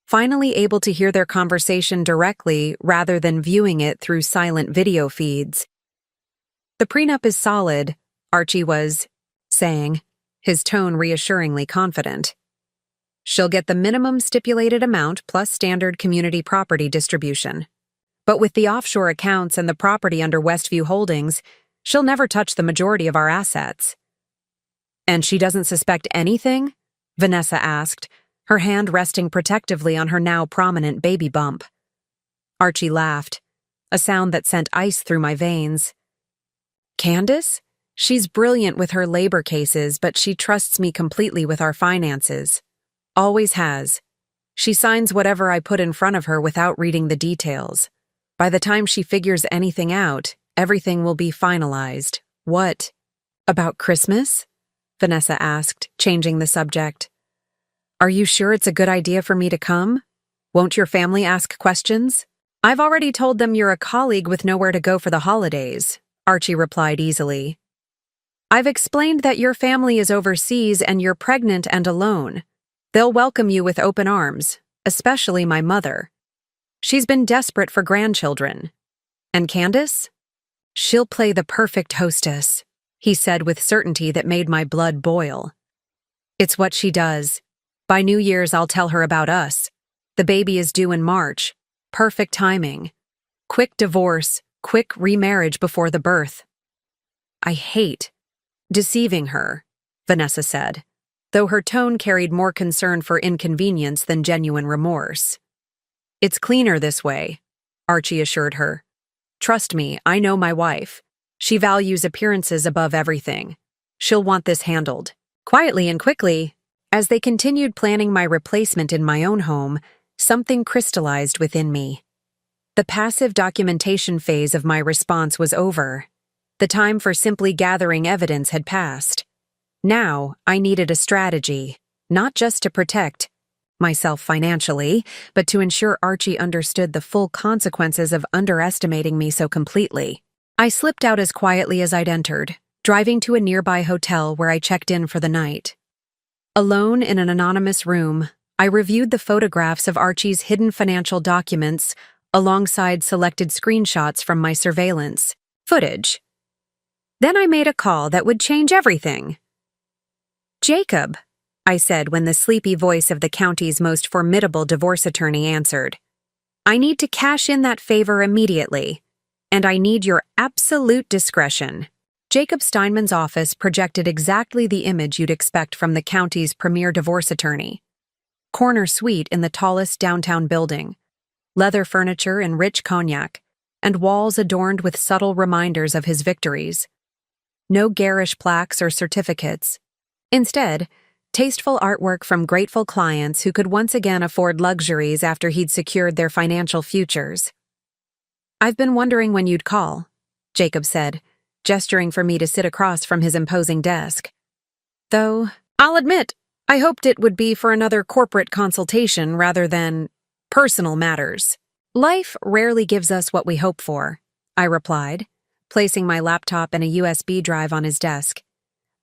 finally able to hear their conversation directly rather than viewing it through silent video feeds. "The prenup is solid," Archie was saying, his tone reassuringly confident. "She'll get the minimum stipulated amount plus standard community property distribution. But with the offshore accounts and the property under Westview Holdings, she'll never touch the majority of our assets." "And she doesn't suspect anything?" Vanessa asked, her hand resting protectively on her now prominent baby bump. Archie laughed, a sound that sent ice through my veins. "Candace? She's brilliant with her labor cases, but she trusts me completely with our finances. Always has. She signs whatever I put in front of her without reading the details. By the time she figures anything out, everything will be finalized." "What? About Christmas?" Vanessa asked, changing the subject. "Are you sure it's a good idea for me to come? Won't your family ask questions?" "I've already told them you're a colleague with nowhere to go for the holidays," Archie replied easily. "I've explained that your family is overseas and you're pregnant and alone. They'll welcome you with open arms, especially my mother. She's been desperate for grandchildren. And Candace? She'll play the perfect hostess," he said with certainty that made my blood boil. "It's what she does. By New Year's, I'll tell her about us. The baby is due in March. Perfect timing. Quick divorce, quick remarriage before the birth." "I hate deceiving her," Vanessa said, though her tone carried more concern for inconvenience than genuine remorse. "It's cleaner this way," Archie assured her. "Trust me, I know my wife. She values appearances above everything. She'll want this handled." Quietly and quickly, as they continued planning my replacement in my own home, something crystallized within me. The passive documentation phase of my response was over. The time for simply gathering evidence had passed. Now, I needed a strategy, not just to protect myself financially, but to ensure Archie understood the full consequences of underestimating me so completely. I slipped out as quietly as I'd entered, driving to a nearby hotel where I checked in for the night. Alone in an anonymous room, I reviewed the photographs of Archie's hidden financial documents alongside selected screenshots from my surveillance footage. Then I made a call that would change everything. "Jacob," I said when the sleepy voice of the county's most formidable divorce attorney answered. "I need to cash in that favor immediately, and I need your absolute discretion." Jacob Steinman's office projected exactly the image you'd expect from the county's premier divorce attorney. Corner suite in the tallest downtown building, leather furniture in rich cognac, and walls adorned with subtle reminders of his victories. No garish plaques or certificates. Instead, tasteful artwork from grateful clients who could once again afford luxuries after he'd secured their financial futures. "I've been wondering when you'd call," Jacob said, gesturing for me to sit across from his imposing desk. "Though, I'll admit, I hoped it would be for another corporate consultation rather than personal matters." "Life rarely gives us what we hope for," I replied, placing my laptop and a USB drive on his desk.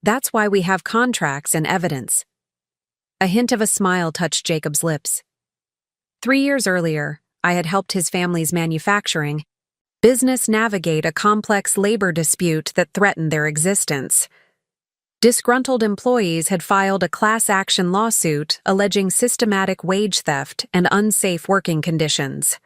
"That's why we have contracts and evidence." A hint of a smile touched Jacob's lips. 3 years earlier, I had helped his family's manufacturing business navigate a complex labor dispute that threatened their existence. Disgruntled employees had filed a class action lawsuit alleging systematic wage theft and unsafe working conditions.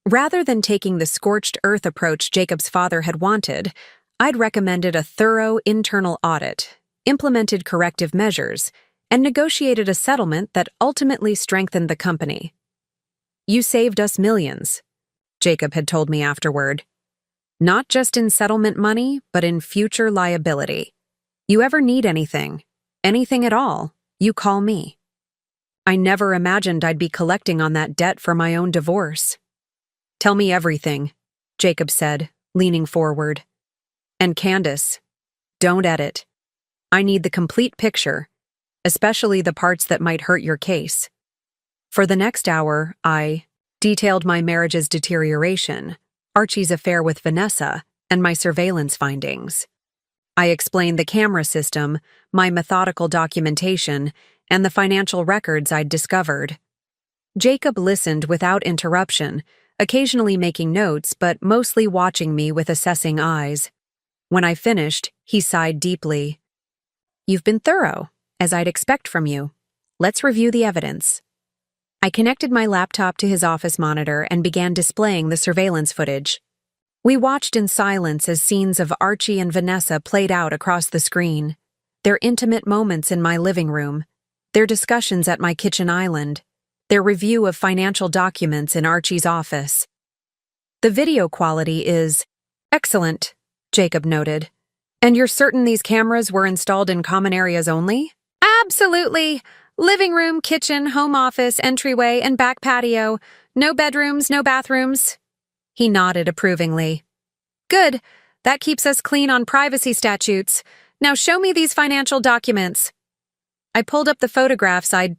Rather than taking the scorched earth approach Jacob's father had wanted, I'd recommended a thorough internal audit, implemented corrective measures, and negotiated a settlement that ultimately strengthened the company. "You saved us millions," Jacob had told me afterward. "Not just in settlement money, but in future liability. You ever need anything at all, you call me." I never imagined I'd be collecting on that debt for my own divorce. "Tell me everything," Jacob said, leaning forward. "And Candace, don't edit. I need the complete picture, especially the parts that might hurt your case." For the next hour, I detailed my marriage's deterioration, Archie's affair with Vanessa, and my surveillance findings. I explained the camera system, my methodical documentation, and the financial records I'd discovered. Jacob listened without interruption, occasionally making notes but mostly watching me with assessing eyes. When I finished, he sighed deeply. "You've been thorough, as I'd expect from you. Let's review the evidence." I connected my laptop to his office monitor and began displaying the surveillance footage. We watched in silence as scenes of Archie and Vanessa played out across the screen. Their intimate moments in my living room, their discussions at my kitchen island, their review of financial documents in Archie's office. "The video quality is excellent," Jacob noted. "And you're certain these cameras were installed in common areas only?" "Absolutely. Living room, kitchen, home office, entryway, and back patio. No bedrooms, no bathrooms." He nodded approvingly. "Good. That keeps us clean on privacy statutes. Now show me these financial documents." I pulled up the photographs I'd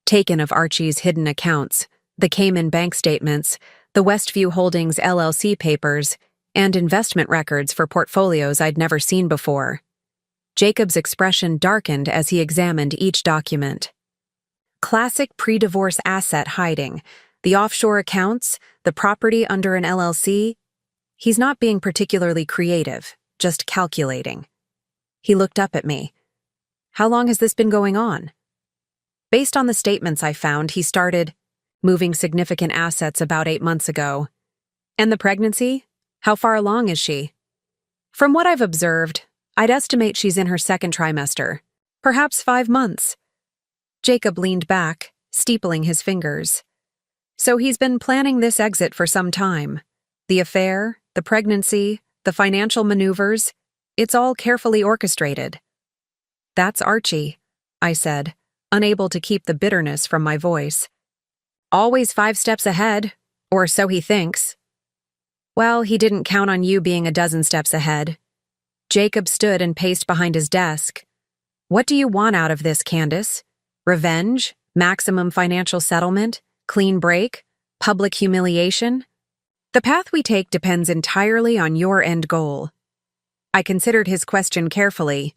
taken of Archie's hidden accounts, the Cayman bank statements, the Westview Holdings LLC papers, and investment records for portfolios I'd never seen before. Jacob's expression darkened as he examined each document. Classic pre-divorce asset hiding, the offshore accounts, the property under an LLC. He's not being particularly creative, just calculating. He looked up at me. "How long has this been going on?" Based on the statements I found, he started, "Moving significant assets about 8 months ago." "And the pregnancy? How far along is she?" "From what I've observed, I'd estimate she's in her second trimester, perhaps 5 months." Jacob leaned back, steepling his fingers. "So he's been planning this exit for some time. The affair, the pregnancy, the financial maneuvers, it's all carefully orchestrated." "That's Archie," I said, unable to keep the bitterness from my voice. "Always 5 steps ahead, or so he thinks." "Well, he didn't count on you being a dozen steps ahead." Jacob stood and paced behind his desk. "What do you want out of this, Candace? Revenge? Maximum financial settlement? Clean break? Public humiliation? The path we take depends entirely on your end goal." I considered his question carefully.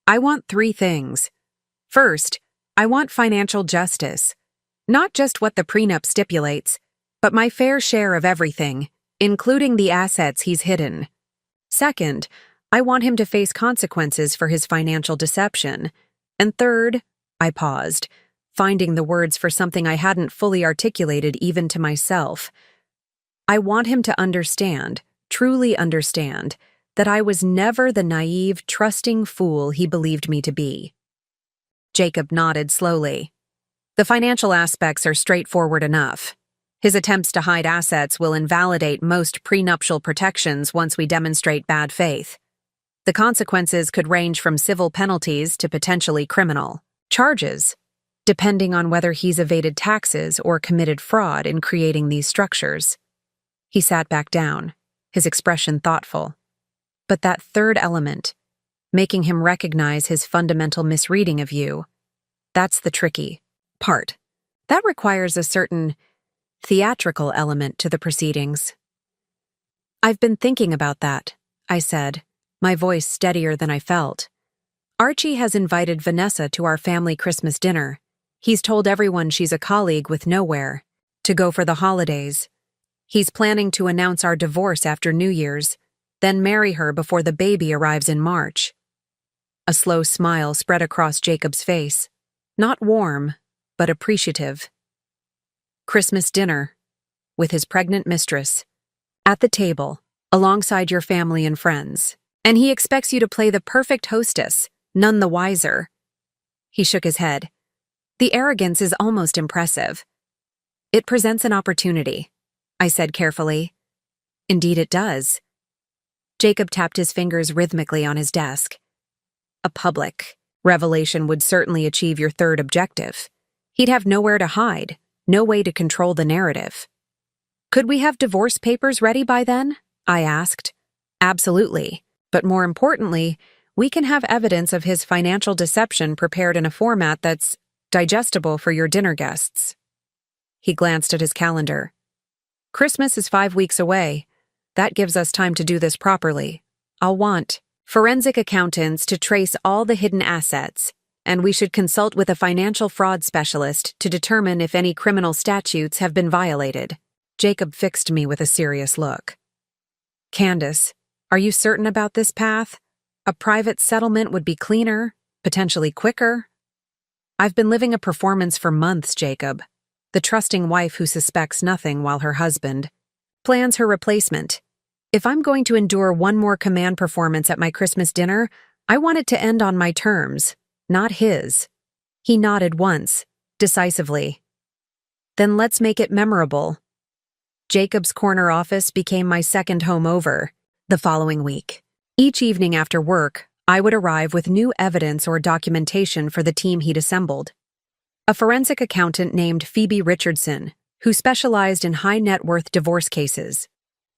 "I want 3 things. First, I want financial justice. Not just what the prenup stipulates, but my fair share of everything, including the assets he's hidden. Second, I want him to face consequences for his financial deception. And third," I paused, finding the words for something I hadn't fully articulated even to myself. "I want him to understand, truly understand, that I was never the naive, trusting fool he believed me to be." Jacob nodded slowly. "The financial aspects are straightforward enough. His attempts to hide assets will invalidate most prenuptial protections once we demonstrate bad faith. The consequences could range from civil penalties to potentially criminal charges, depending on whether he's evaded taxes or committed fraud in creating these structures." He sat back down, his expression thoughtful. "But that third element, making him recognize his fundamental misreading of you, that's the tricky part. That requires a certain theatrical element to the proceedings." "I've been thinking about that," I said, my voice steadier than I felt. "Archie has invited Vanessa to our family Christmas dinner. He's told everyone she's a colleague with nowhere, to go for the holidays. He's planning to announce our divorce after New Year's, then marry her before the baby arrives in March. A slow smile spread across Jacob's face, not warm, but appreciative. Christmas dinner, with his pregnant mistress, at the table, alongside your family and friends, and he expects you to play the perfect hostess, none the wiser. He shook his head. The arrogance is almost impressive. It presents an opportunity, I said carefully. Indeed it does. Jacob tapped his fingers rhythmically on his desk. A public revelation would certainly achieve your third objective. He'd have nowhere to hide, no way to control the narrative. Could we have divorce papers ready by then? I asked. Absolutely. But more importantly, we can have evidence of his financial deception prepared in a format that's digestible for your dinner guests. He glanced at his calendar. Christmas is 5 weeks away. That gives us time to do this properly. I'll want forensic accountants to trace all the hidden assets, and we should consult with a financial fraud specialist to determine if any criminal statutes have been violated. Jacob fixed me with a serious look. Candace, are you certain about this path? A private settlement would be cleaner, potentially quicker. I've been living a performance for months, Jacob. The trusting wife who suspects nothing while her husband plans her replacement. If I'm going to endure one more command performance at my Christmas dinner, I want it to end on my terms, not his. He nodded once, decisively. Then let's make it memorable. Jacob's corner office became my second home over. The following week, each evening after work, I would arrive with new evidence or documentation for the team he'd assembled. A forensic accountant named Phoebe Richardson, who specialized in high-net-worth divorce cases.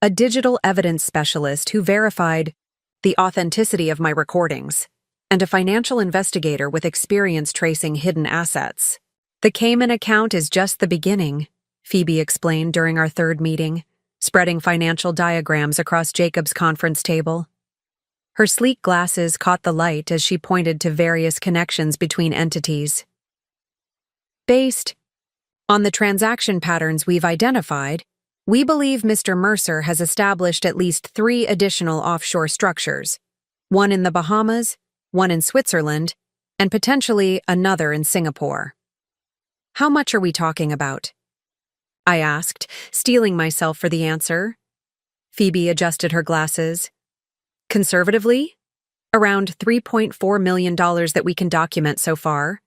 A digital evidence specialist who verified the authenticity of my recordings, and a financial investigator with experience tracing hidden assets. The Cayman account is just the beginning, Phoebe explained during our third meeting, spreading financial diagrams across Jacob's conference table. Her sleek glasses caught the light as she pointed to various connections between entities. Based on the transaction patterns we've identified, we believe Mr. Mercer has established at least 3 additional offshore structures, one in the Bahamas, one in Switzerland, and potentially another in Singapore. How much are we talking about? I asked, steeling myself for the answer. Phoebe adjusted her glasses. Conservatively, around $3.4 million that we can document so far.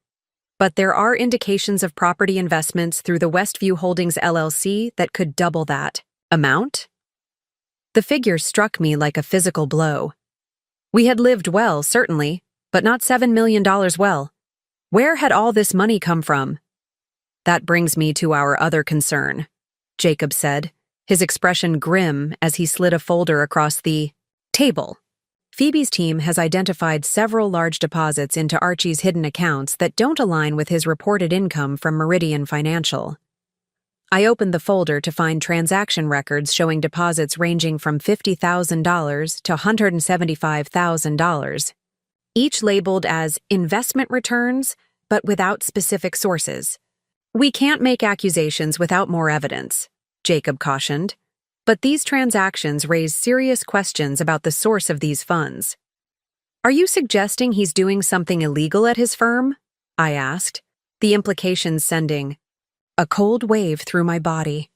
But there are indications of property investments through the Westview Holdings LLC that could double that amount. The figure struck me like a physical blow. We had lived well, certainly, but not $7 million well. Where had all this money come from? That brings me to our other concern, Jacob said, his expression grim as he slid a folder across the table. Phoebe's team has identified several large deposits into Archie's hidden accounts that don't align with his reported income from Meridian Financial. I opened the folder to find transaction records showing deposits ranging from $50,000 to $175,000, each labeled as investment returns, but without specific sources. We can't make accusations without more evidence, Jacob cautioned. But these transactions raise serious questions about the source of these funds. Are you suggesting he's doing something illegal at his firm? I asked, the implications sending a cold wave through my body.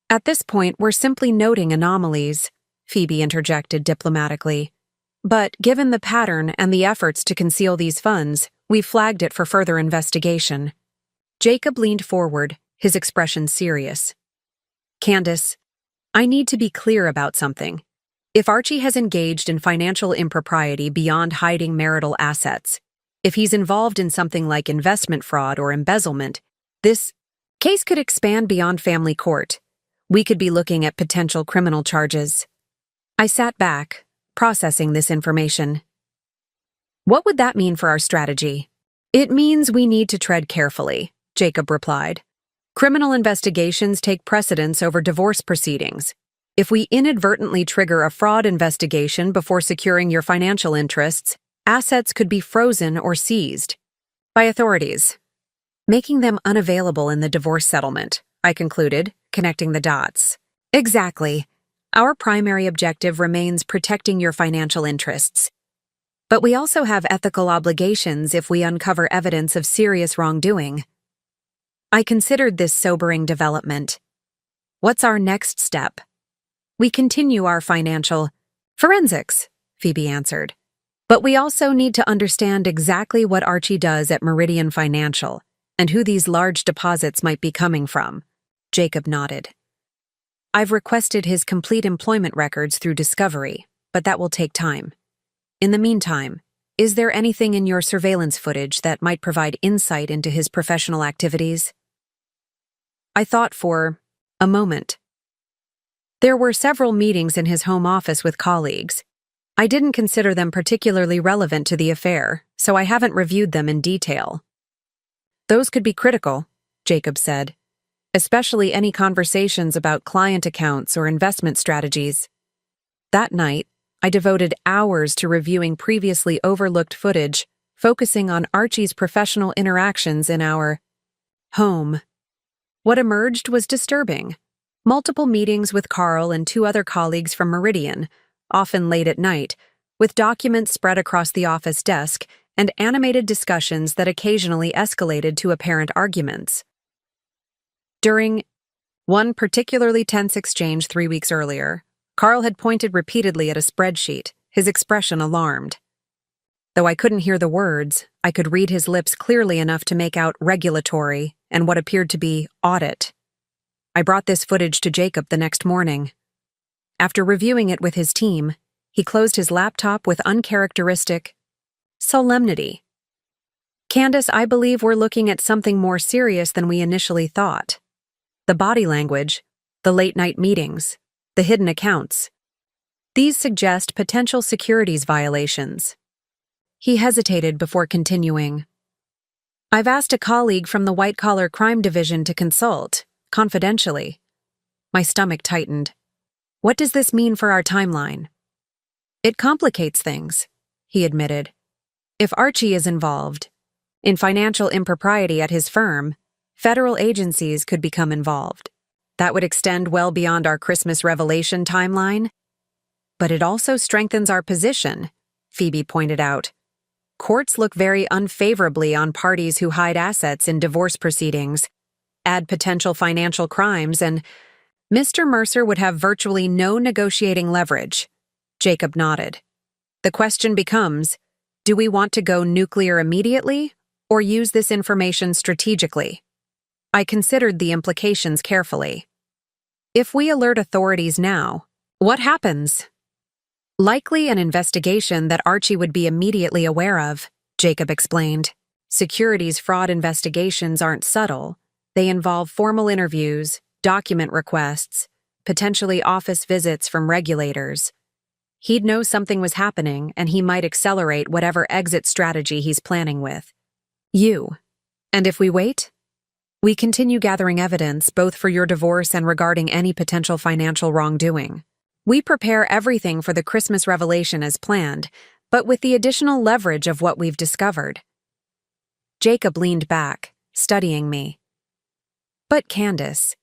At this point, we're simply noting anomalies, Phoebe interjected diplomatically. But given the pattern and the efforts to conceal these funds, we've flagged it for further investigation. Jacob leaned forward, his expression serious. Candace, I need to be clear about something. If Archie has engaged in financial impropriety beyond hiding marital assets, if he's involved in something like investment fraud or embezzlement, this case could expand beyond family court. We could be looking at potential criminal charges. I sat back, processing this information. What would that mean for our strategy? It means we need to tread carefully, Jacob replied. Criminal investigations take precedence over divorce proceedings. If we inadvertently trigger a fraud investigation before securing your financial interests, assets could be frozen or seized by authorities, making them unavailable in the divorce settlement, I concluded, connecting the dots. Exactly. Our primary objective remains protecting your financial interests. But we also have ethical obligations if we uncover evidence of serious wrongdoing. I considered this sobering development. What's our next step? We continue our financial forensics, Phoebe answered. But we also need to understand exactly what Archie does at Meridian Financial and who these large deposits might be coming from. Jacob nodded. I've requested his complete employment records through Discovery, but that will take time. In the meantime, is there anything in your surveillance footage that might provide insight into his professional activities? I thought for a moment. There were several meetings in his home office with colleagues. I didn't consider them particularly relevant to the affair, so I haven't reviewed them in detail. Those could be critical, Jacob said, especially any conversations about client accounts or investment strategies. That night, I devoted hours to reviewing previously overlooked footage, focusing on Archie's professional interactions in our home. What emerged was disturbing. Multiple meetings with Carl and 2 other colleagues from Meridian, often late at night, with documents spread across the office desk and animated discussions that occasionally escalated to apparent arguments. During one particularly tense exchange 3 weeks earlier, Carl had pointed repeatedly at a spreadsheet, his expression alarmed. Though I couldn't hear the words, I could read his lips clearly enough to make out regulatory and what appeared to be audit. I brought this footage to Jacob the next morning. After reviewing it with his team, he closed his laptop with uncharacteristic solemnity. Candace, I believe we're looking at something more serious than we initially thought. The body language, the late-night meetings, the hidden accounts. These suggest potential securities violations. He hesitated before continuing. I've asked a colleague from the white-collar crime division to consult, confidentially. My stomach tightened. What does this mean for our timeline? It complicates things, he admitted. If Archie is involved in financial impropriety at his firm, federal agencies could become involved. That would extend well beyond our Christmas revelation timeline. But it also strengthens our position, Phoebe pointed out. Courts look very unfavorably on parties who hide assets in divorce proceedings, add potential financial crimes, and Mr. Mercer would have virtually no negotiating leverage. Jacob nodded. The question becomes, do we want to go nuclear immediately or use this information strategically? I considered the implications carefully. If we alert authorities now, what happens? Likely an investigation that Archie would be immediately aware of, Jacob explained. Securities fraud investigations aren't subtle. They involve formal interviews, document requests, potentially office visits from regulators. He'd know something was happening, and he might accelerate whatever exit strategy he's planning with. And if we wait? We continue gathering evidence, both for your divorce and regarding any potential financial wrongdoing. We prepare everything for the Christmas revelation as planned, but with the additional leverage of what we've discovered. Jacob leaned back, studying me. But Candace,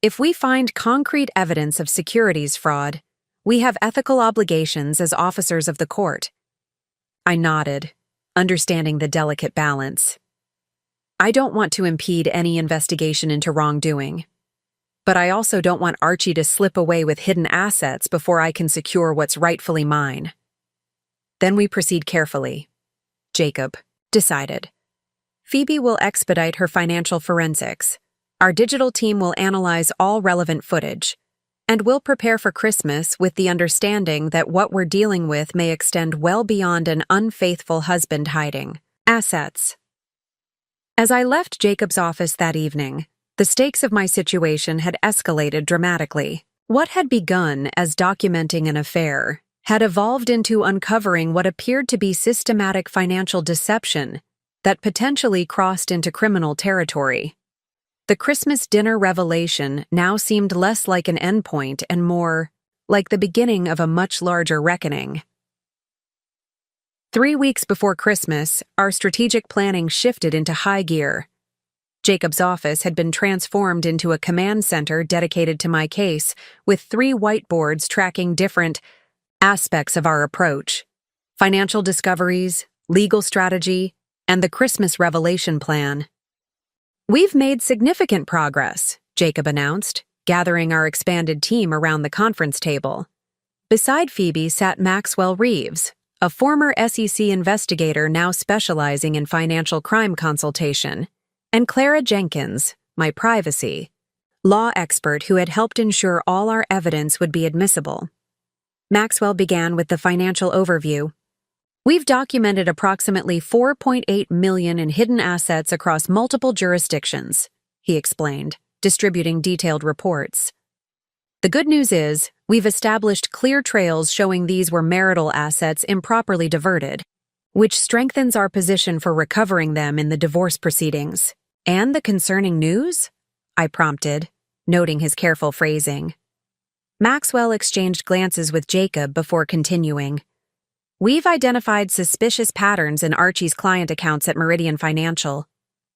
if we find concrete evidence of securities fraud, we have ethical obligations as officers of the court. I nodded, understanding the delicate balance. I don't want to impede any investigation into wrongdoing. But I also don't want Archie to slip away with hidden assets before I can secure what's rightfully mine. Then we proceed carefully, Jacob decided. Phoebe will expedite her financial forensics. Our digital team will analyze all relevant footage, and we'll prepare for Christmas with the understanding that what we're dealing with may extend well beyond an unfaithful husband hiding assets. As I left Jacob's office that evening, the stakes of my situation had escalated dramatically. What had begun as documenting an affair had evolved into uncovering what appeared to be systematic financial deception that potentially crossed into criminal territory. The Christmas dinner revelation now seemed less like an endpoint and more like the beginning of a much larger reckoning. 3 weeks before Christmas, our strategic planning shifted into high gear. Jacob's office had been transformed into a command center dedicated to my case, with 3 whiteboards tracking different aspects of our approach: financial discoveries, legal strategy, and the Christmas revelation plan. "We've made significant progress," Jacob announced, gathering our expanded team around the conference table. Beside Phoebe sat Maxwell Reeves, a former SEC investigator now specializing in financial crime consultation, and Clara Jenkins, my privacy law expert who had helped ensure all our evidence would be admissible. Maxwell began with the financial overview. "We've documented approximately $4.8 million in hidden assets across multiple jurisdictions," he explained, distributing detailed reports. "The good news is, we've established clear trails showing these were marital assets improperly diverted, which strengthens our position for recovering them in the divorce proceedings." "And the concerning news?" I prompted, noting his careful phrasing. Maxwell exchanged glances with Jacob before continuing. "We've identified suspicious patterns in Archie's client accounts at Meridian Financial.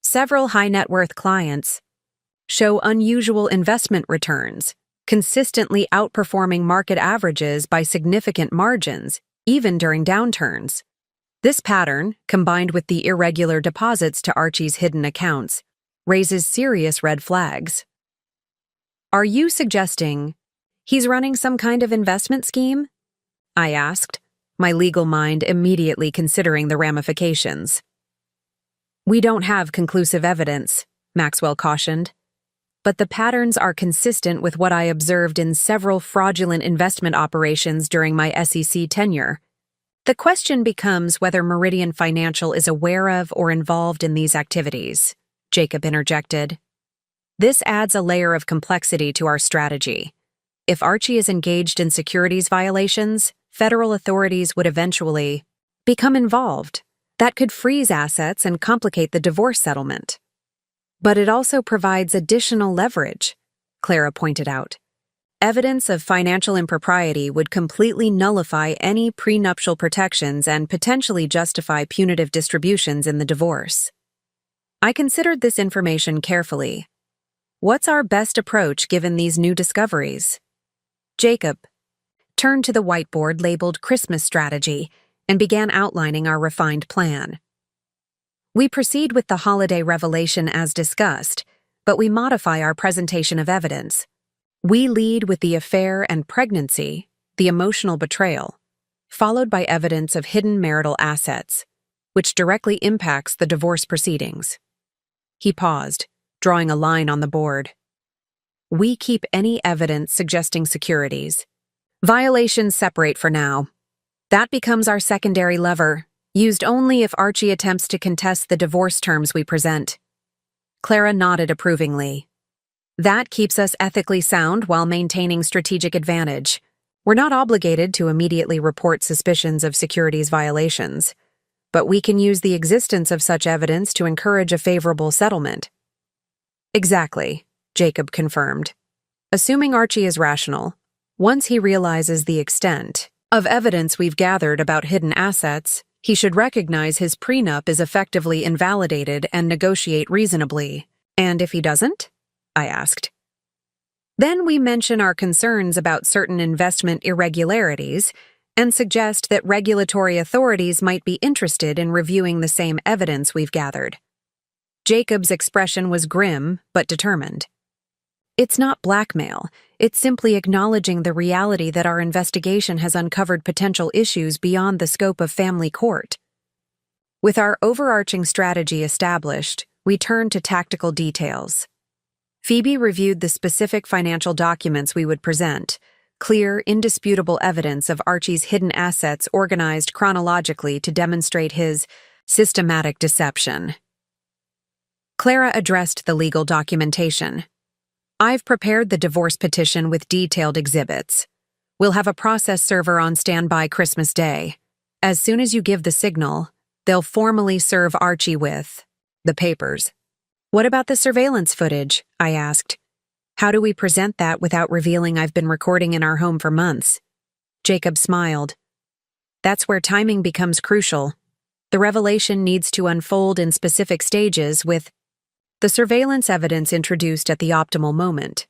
Several high-net-worth clients show unusual investment returns, consistently outperforming market averages by significant margins, even during downturns. This pattern, combined with the irregular deposits to Archie's hidden accounts, raises serious red flags." "Are you suggesting he's running some kind of investment scheme?" I asked, my legal mind immediately considering the ramifications. "We don't have conclusive evidence," Maxwell cautioned, "but the patterns are consistent with what I observed in several fraudulent investment operations during my SEC tenure. The question becomes whether Meridian Financial is aware of or involved in these activities," Jacob interjected. "This adds a layer of complexity to our strategy. If Archie is engaged in securities violations, federal authorities would eventually become involved. That could freeze assets and complicate the divorce settlement." "But it also provides additional leverage," Clara pointed out. "Evidence of financial impropriety would completely nullify any prenuptial protections and potentially justify punitive distributions in the divorce." I considered this information carefully. "What's our best approach given these new discoveries?" Jacob turned to the whiteboard labeled Christmas Strategy and began outlining our refined plan. "We proceed with the holiday revelation as discussed, but we modify our presentation of evidence. We lead with the affair and pregnancy, the emotional betrayal, followed by evidence of hidden marital assets, which directly impacts the divorce proceedings." He paused, drawing a line on the board. "We keep any evidence suggesting securities. Violations separate for now. That becomes our secondary lever, used only if Archie attempts to contest the divorce terms we present." Clara nodded approvingly. "That keeps us ethically sound while maintaining strategic advantage. We're not obligated to immediately report suspicions of securities violations, but we can use the existence of such evidence to encourage a favorable settlement." "Exactly," Jacob confirmed. "Assuming Archie is rational, once he realizes the extent of evidence we've gathered about hidden assets, he should recognize his prenup is effectively invalidated and negotiate reasonably. And if he doesn't?" I asked. "Then we mention our concerns about certain investment irregularities and suggest that regulatory authorities might be interested in reviewing the same evidence we've gathered." Jacob's expression was grim but determined. "It's not blackmail. It's simply acknowledging the reality that our investigation has uncovered potential issues beyond the scope of family court." With our overarching strategy established, we turned to tactical details. Phoebe reviewed the specific financial documents we would present, clear, indisputable evidence of Archie's hidden assets organized chronologically to demonstrate his systematic deception. Clara addressed the legal documentation. "I've prepared the divorce petition with detailed exhibits. We'll have a process server on standby Christmas Day. As soon as you give the signal, they'll formally serve Archie with the papers." "What about the surveillance footage?" I asked. "How do we present that without revealing I've been recording in our home for months?" Jacob smiled. "That's where timing becomes crucial. The revelation needs to unfold in specific stages with the surveillance evidence introduced at the optimal moment.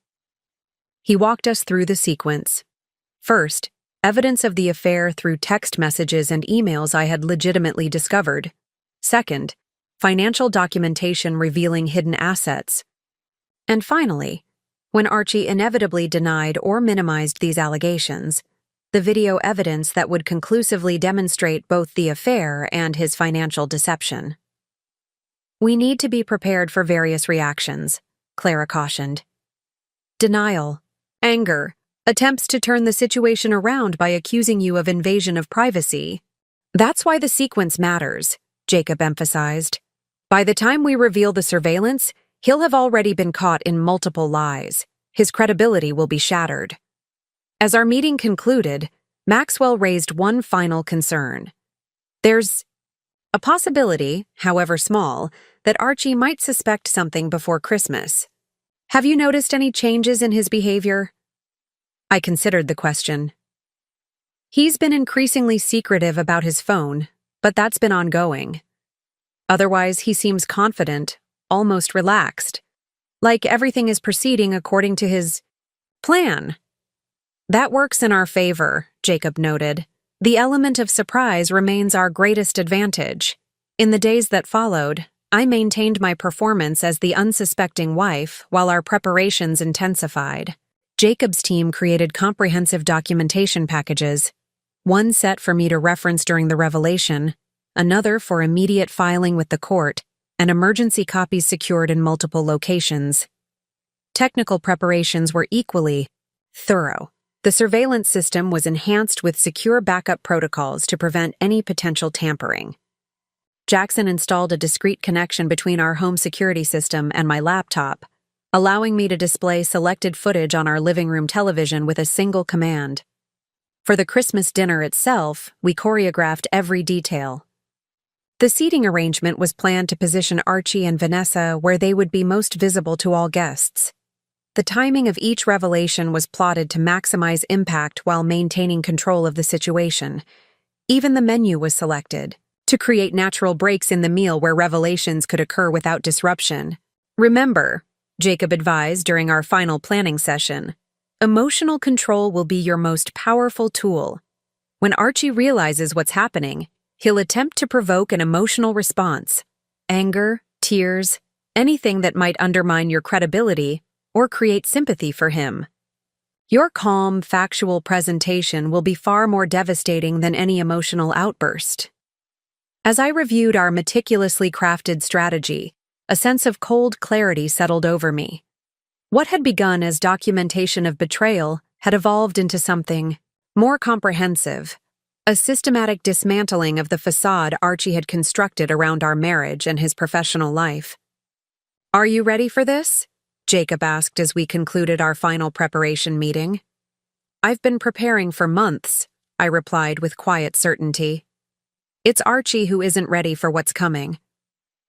He walked us through the sequence. First, evidence of the affair through text messages and emails I had legitimately discovered. Second, financial documentation revealing hidden assets. And finally, when Archie inevitably denied or minimized these allegations, the video evidence that would conclusively demonstrate both the affair and his financial deception. We need to be prepared for various reactions, Clara cautioned. Denial, anger, attempts to turn the situation around by accusing you of invasion of privacy. That's why the sequence matters, Jacob emphasized. By the time we reveal the surveillance, he'll have already been caught in multiple lies. His credibility will be shattered. As our meeting concluded, Maxwell raised one final concern. There's a possibility, however small, that Archie might suspect something before Christmas. Have you noticed any changes in his behavior? I considered the question. He's been increasingly secretive about his phone, but that's been ongoing. Otherwise, he seems confident, almost relaxed, like everything is proceeding according to his plan. That works in our favor, Jacob noted. The element of surprise remains our greatest advantage. In the days that followed, I maintained my performance as the unsuspecting wife while our preparations intensified. Jacob's team created comprehensive documentation packages, one set for me to reference during the revelation, another for immediate filing with the court, and emergency copies secured in multiple locations. Technical preparations were equally thorough. The surveillance system was enhanced with secure backup protocols to prevent any potential tampering. Jackson installed a discrete connection between our home security system and my laptop, allowing me to display selected footage on our living room television with a single command. For the Christmas dinner itself, we choreographed every detail. The seating arrangement was planned to position Archie and Vanessa where they would be most visible to all guests. The timing of each revelation was plotted to maximize impact while maintaining control of the situation. Even the menu was selected, to create natural breaks in the meal where revelations could occur without disruption. Remember, Jacob advised during our final planning session, emotional control will be your most powerful tool. When Archie realizes what's happening, he'll attempt to provoke an emotional response. Anger, tears, anything that might undermine your credibility or create sympathy for him. Your calm, factual presentation will be far more devastating than any emotional outburst. As I reviewed our meticulously crafted strategy, a sense of cold clarity settled over me. What had begun as documentation of betrayal had evolved into something more comprehensive, a systematic dismantling of the facade Archie had constructed around our marriage and his professional life. "Are you ready for this?" Jacob asked as we concluded our final preparation meeting. "I've been preparing for months," I replied with quiet certainty. It's Archie who isn't ready for what's coming.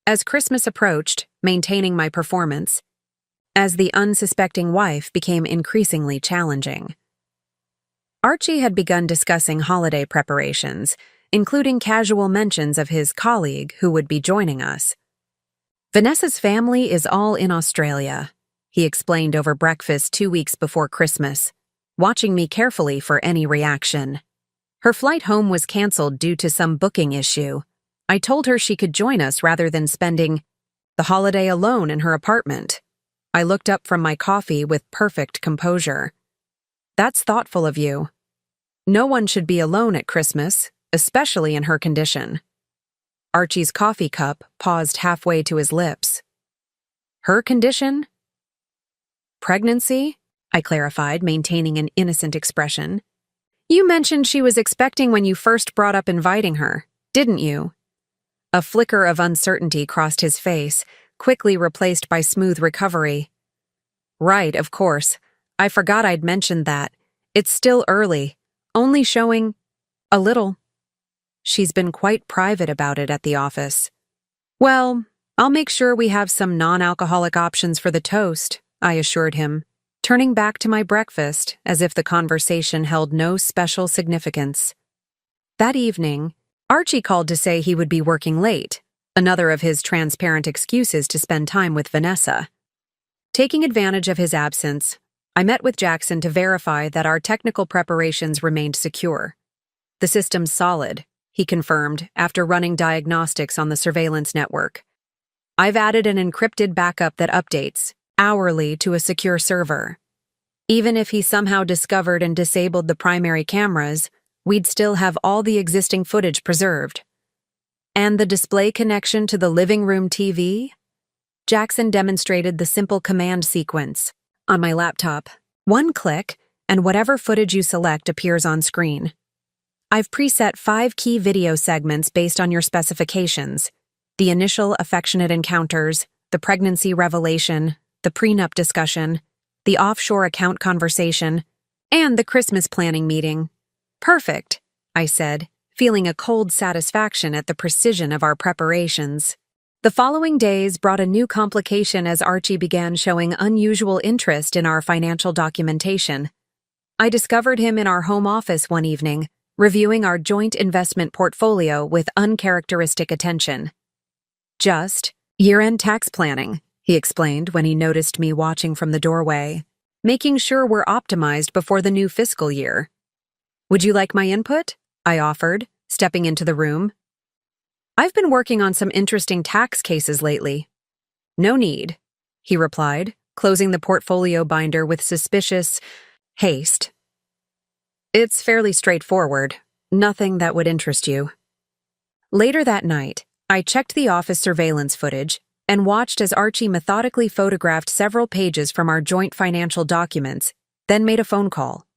As Christmas approached, maintaining my performance, as the unsuspecting wife became increasingly challenging. Archie had begun discussing holiday preparations, including casual mentions of his colleague who would be joining us. "Vanessa's family is all in Australia," he explained over breakfast 2 weeks before Christmas, watching me carefully for any reaction. Her flight home was canceled due to some booking issue. I told her she could join us rather than spending the holiday alone in her apartment. I looked up from my coffee with perfect composure. "That's thoughtful of you. No one should be alone at Christmas, especially in her condition." Archie's coffee cup paused halfway to his lips. "Her condition?" "Pregnancy?" I clarified, maintaining an innocent expression. "You mentioned she was expecting when you first brought up inviting her, didn't you?" A flicker of uncertainty crossed his face, quickly replaced by smooth recovery. "Right, of course. I forgot I'd mentioned that. It's still early, only showing a little. She's been quite private about it at the office." "Well, I'll make sure we have some non-alcoholic options for the toast," I assured him, turning back to my breakfast as if the conversation held no special significance. That evening, Archie called to say he would be working late, another of his transparent excuses to spend time with Vanessa. Taking advantage of his absence, I met with Jackson to verify that our technical preparations remained secure. "The system's solid," he confirmed after running diagnostics on the surveillance network. "I've added an encrypted backup that updates hourly to a secure server. Even if he somehow discovered and disabled the primary cameras, we'd still have all the existing footage preserved." "And the display connection to the living room TV?" Jackson demonstrated the simple command sequence. "On my laptop, one click, and whatever footage you select appears on screen. I've preset 5 key video segments based on your specifications: the initial affectionate encounters, the pregnancy revelation, the prenup discussion, the offshore account conversation, and the Christmas planning meeting." "Perfect," I said, feeling a cold satisfaction at the precision of our preparations. The following days brought a new complication as Archie began showing unusual interest in our financial documentation. I discovered him in our home office one evening, reviewing our joint investment portfolio with uncharacteristic attention. "Just year-end tax planning," he explained when he noticed me watching from the doorway, "making sure we're optimized before the new fiscal year." "Would you like my input?" I offered, stepping into the room. "I've been working on some interesting tax cases lately." "No need," he replied, closing the portfolio binder with suspicious haste. "It's fairly straightforward. Nothing that would interest you." Later that night, I checked the office surveillance footage and watched as Archie methodically photographed several pages from our joint financial documents, then made a phone call.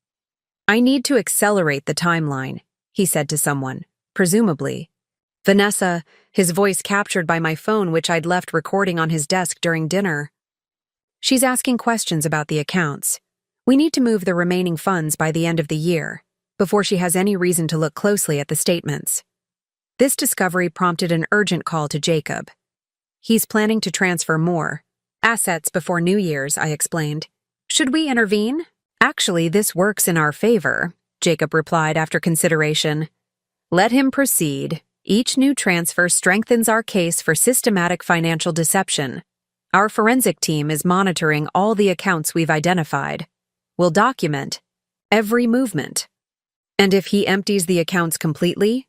"I need to accelerate the timeline," he said to someone, presumably Vanessa, his voice captured by my phone, which I'd left recording on his desk during dinner. "She's asking questions about the accounts. We need to move the remaining funds by the end of the year, before she has any reason to look closely at the statements." This discovery prompted an urgent call to Jacob. "He's planning to transfer more assets before New Year's," I explained. "Should we intervene?" "Actually, this works in our favor," Jacob replied after consideration. "Let him proceed. Each new transfer strengthens our case for systematic financial deception. Our forensic team is monitoring all the accounts we've identified. We'll document every movement. And if he empties the accounts completely,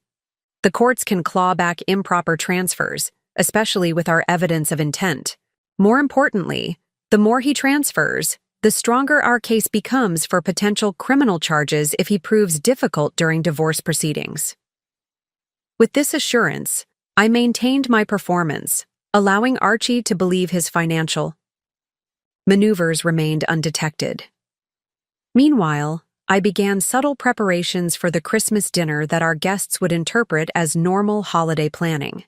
the courts can claw back improper transfers, especially with our evidence of intent. More importantly, the more he transfers, the stronger our case becomes for potential criminal charges if he proves difficult during divorce proceedings." With this assurance, I maintained my performance, allowing Archie to believe his financial maneuvers remained undetected. Meanwhile, I began subtle preparations for the Christmas dinner that our guests would interpret as normal holiday planning.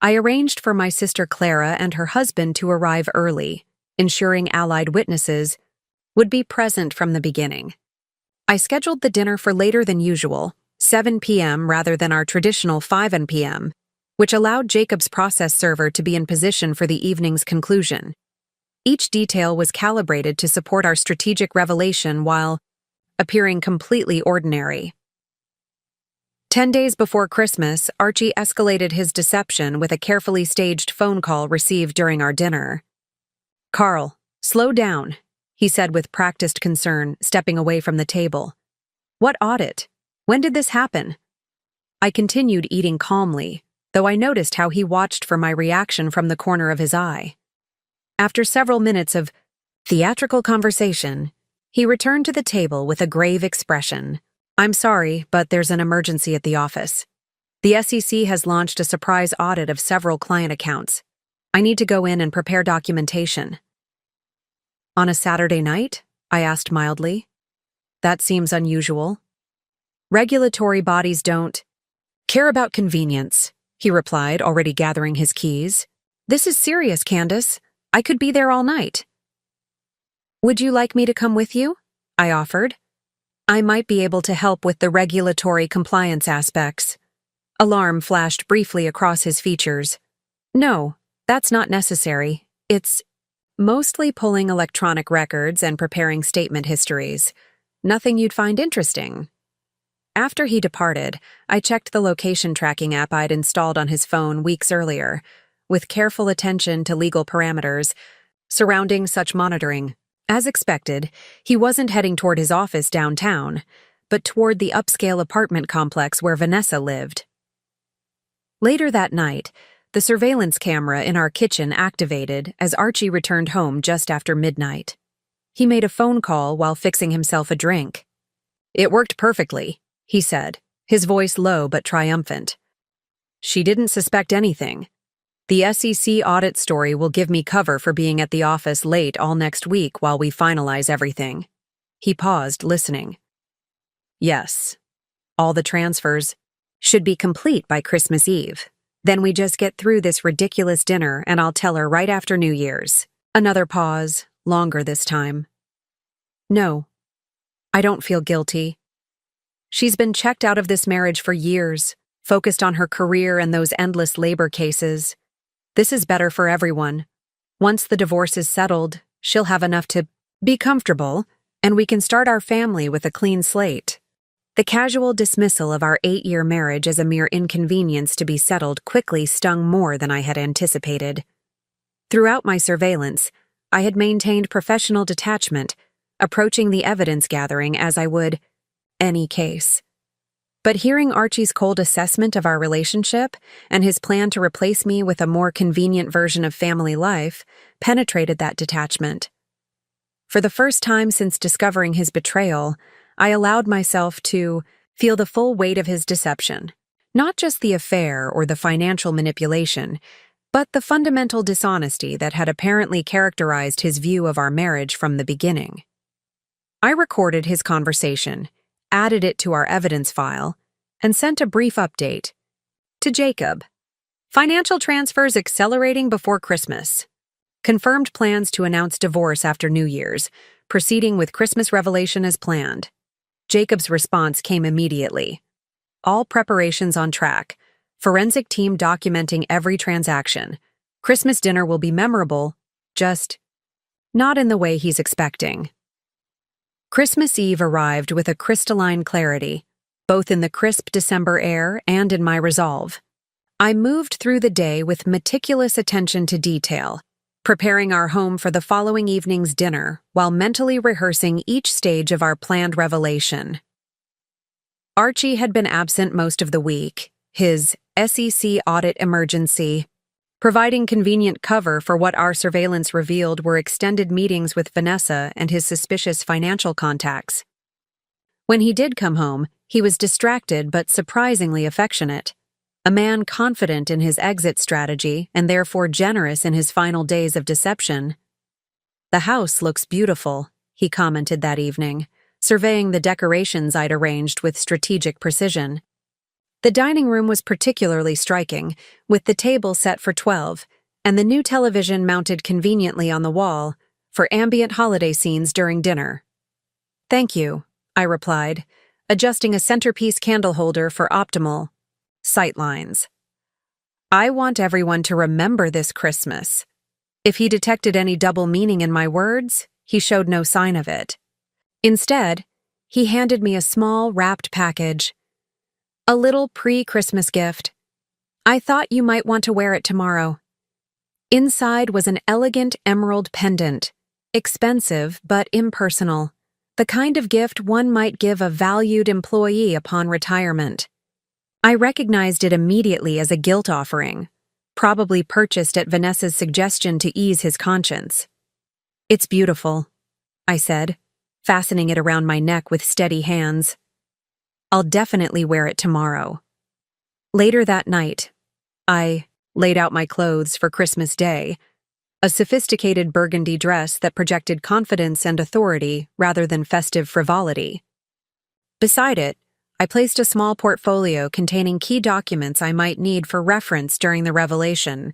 I arranged for my sister Clara and her husband to arrive early, ensuring allied witnesses would be present from the beginning. I scheduled the dinner for later than usual, 7 p.m. rather than our traditional 5 p.m., which allowed Jacob's process server to be in position for the evening's conclusion. Each detail was calibrated to support our strategic revelation while appearing completely ordinary. 10 days before Christmas, Archie escalated his deception with a carefully staged phone call received during our dinner. "Carl, slow down," he said with practiced concern, stepping away from the table. "What audit? When did this happen?" I continued eating calmly, though I noticed how he watched for my reaction from the corner of his eye. After several minutes of theatrical conversation, he returned to the table with a grave expression. "I'm sorry, but there's an emergency at the office. The SEC has launched a surprise audit of several client accounts. I need to go in and prepare documentation." "On a Saturday night?" I asked mildly. "That seems unusual." "Regulatory bodies don't care about convenience," he replied, already gathering his keys. "This is serious, Candace. I could be there all night." "Would you like me to come with you?" I offered. "I might be able to help with the regulatory compliance aspects." Alarm flashed briefly across his features. "No, that's not necessary. It's mostly pulling electronic records and preparing statement histories. Nothing you'd find interesting." After he departed, I checked the location tracking app I'd installed on his phone weeks earlier, with careful attention to legal parameters surrounding such monitoring. As expected, he wasn't heading toward his office downtown, but toward the upscale apartment complex where Vanessa lived. Later that night, the surveillance camera in our kitchen activated as Archie returned home just after midnight. He made a phone call while fixing himself a drink. "It worked perfectly," he said, his voice low but triumphant. "She didn't suspect anything. The SEC audit story will give me cover for being at the office late all next week while we finalize everything." He paused, listening. "Yes. All the transfers should be complete by Christmas Eve. Then we just get through this ridiculous dinner and I'll tell her right after New Year's." Another pause, longer this time. "No, I don't feel guilty. She's been checked out of this marriage for years, focused on her career and those endless labor cases. This is better for everyone. Once the divorce is settled, she'll have enough to be comfortable, and we can start our family with a clean slate." The casual dismissal of our 8-year marriage as a mere inconvenience to be settled quickly stung more than I had anticipated. Throughout my surveillance, I had maintained professional detachment, approaching the evidence gathering as I would any case. But hearing Archie's cold assessment of our relationship and his plan to replace me with a more convenient version of family life penetrated that detachment. For the first time since discovering his betrayal, I allowed myself to feel the full weight of his deception. Not just the affair or the financial manipulation, but the fundamental dishonesty that had apparently characterized his view of our marriage from the beginning. I recorded his conversation, added it to our evidence file, and sent a brief update. To Jacob. Financial transfers accelerating before Christmas. Confirmed plans to announce divorce after New Year's, proceeding with Christmas revelation as planned. Jacob's response came immediately. All preparations on track. Forensic team documenting every transaction. Christmas dinner will be memorable, just not in the way he's expecting. Christmas Eve arrived with a crystalline clarity, both in the crisp December air and in my resolve. I moved through the day with meticulous attention to detail, preparing our home for the following evening's dinner while mentally rehearsing each stage of our planned revelation. Archie had been absent most of the week, his SEC audit emergency, providing convenient cover for what our surveillance revealed were extended meetings with Vanessa and his suspicious financial contacts. When he did come home, he was distracted but surprisingly affectionate, a man confident in his exit strategy and therefore generous in his final days of deception. "The house looks beautiful," he commented that evening, surveying the decorations I'd arranged with strategic precision. The dining room was particularly striking, with the table set for 12, and the new television mounted conveniently on the wall for ambient holiday scenes during dinner. "Thank you," I replied, adjusting a centerpiece candle holder for optimal sightlines. "I want everyone to remember this Christmas." If he detected any double meaning in my words, he showed no sign of it. Instead, he handed me a small wrapped package. "A little pre-Christmas gift. I thought you might want to wear it tomorrow." Inside was an elegant emerald pendant, expensive but impersonal, the kind of gift one might give a valued employee upon retirement. I recognized it immediately as a guilt offering, probably purchased at Vanessa's suggestion to ease his conscience. "It's beautiful," I said, fastening it around my neck with steady hands. "I'll definitely wear it tomorrow." Later that night, I laid out my clothes for Christmas Day, a sophisticated burgundy dress that projected confidence and authority rather than festive frivolity. Beside it, I placed a small portfolio containing key documents I might need for reference during the revelation.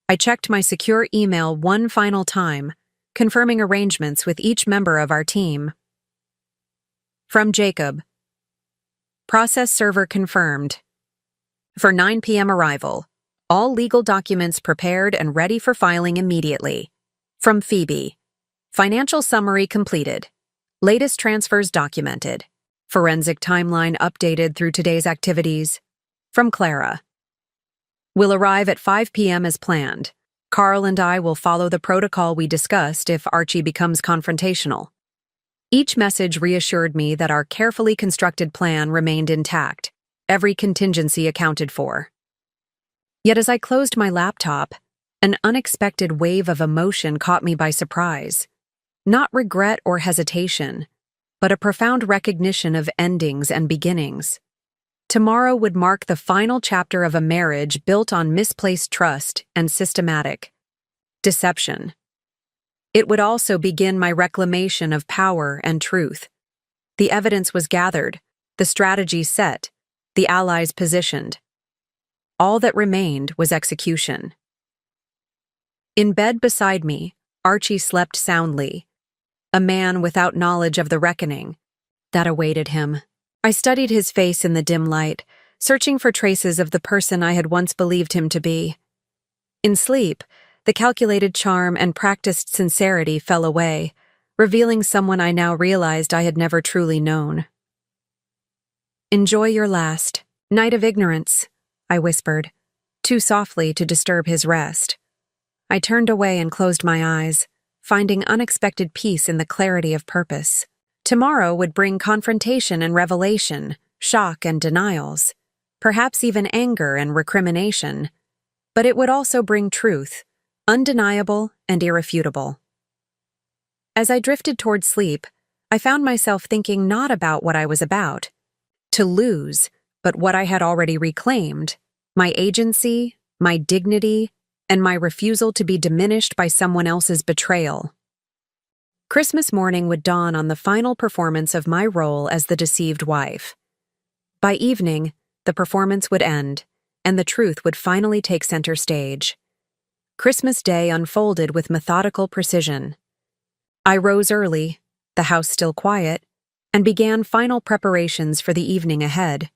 I checked my secure email one final time, confirming arrangements with each member of our team. From Jacob. Process server confirmed. For 9 p.m. arrival. All legal documents prepared and ready for filing immediately. From Phoebe. Financial summary completed. Latest transfers documented. Forensic timeline updated through today's activities. From Clara. We'll arrive at 5 p.m. as planned. Carl and I will follow the protocol we discussed if Archie becomes confrontational. Each message reassured me that our carefully constructed plan remained intact, every contingency accounted for. Yet as I closed my laptop, an unexpected wave of emotion caught me by surprise. Not regret or hesitation, but a profound recognition of endings and beginnings. Tomorrow would mark the final chapter of a marriage built on misplaced trust and systematic deception. It would also begin my reclamation of power and truth. The evidence was gathered, the strategy set, the allies positioned. All that remained was execution. In bed beside me, Archie slept soundly, a man without knowledge of the reckoning that awaited him. I studied his face in the dim light, searching for traces of the person I had once believed him to be. In sleep, the calculated charm and practiced sincerity fell away, revealing someone I now realized I had never truly known. "Enjoy your last night of ignorance," I whispered, too softly to disturb his rest. I turned away and closed my eyes, finding unexpected peace in the clarity of purpose. Tomorrow would bring confrontation and revelation, shock and denials, perhaps even anger and recrimination. But it would also bring truth, undeniable and irrefutable. As I drifted toward sleep, I found myself thinking not about what I was about to lose, but what I had already reclaimed, my agency, my dignity, and my refusal to be diminished by someone else's betrayal. Christmas morning would dawn on the final performance of my role as the deceived wife. By evening, the performance would end, and the truth would finally take center stage. Christmas Day unfolded with methodical precision. I rose early, the house still quiet, and began final preparations for the evening ahead.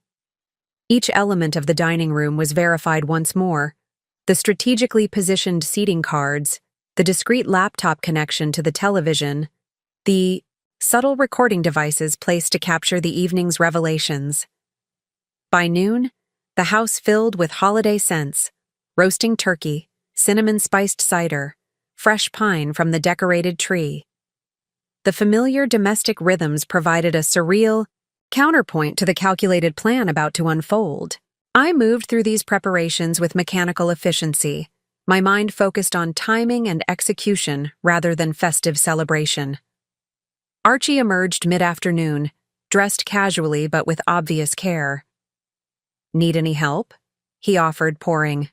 Each element of the dining room was verified once more: the strategically positioned seating cards, the discreet laptop connection to the television, the subtle recording devices placed to capture the evening's revelations. By noon, the house filled with holiday scents: roasting turkey, cinnamon-spiced cider, fresh pine from the decorated tree. The familiar domestic rhythms provided a surreal counterpoint to the calculated plan about to unfold. I moved through these preparations with mechanical efficiency, my mind focused on timing and execution rather than festive celebration. Archie emerged mid-afternoon, dressed casually but with obvious care. "Need any help?" he offered, pouring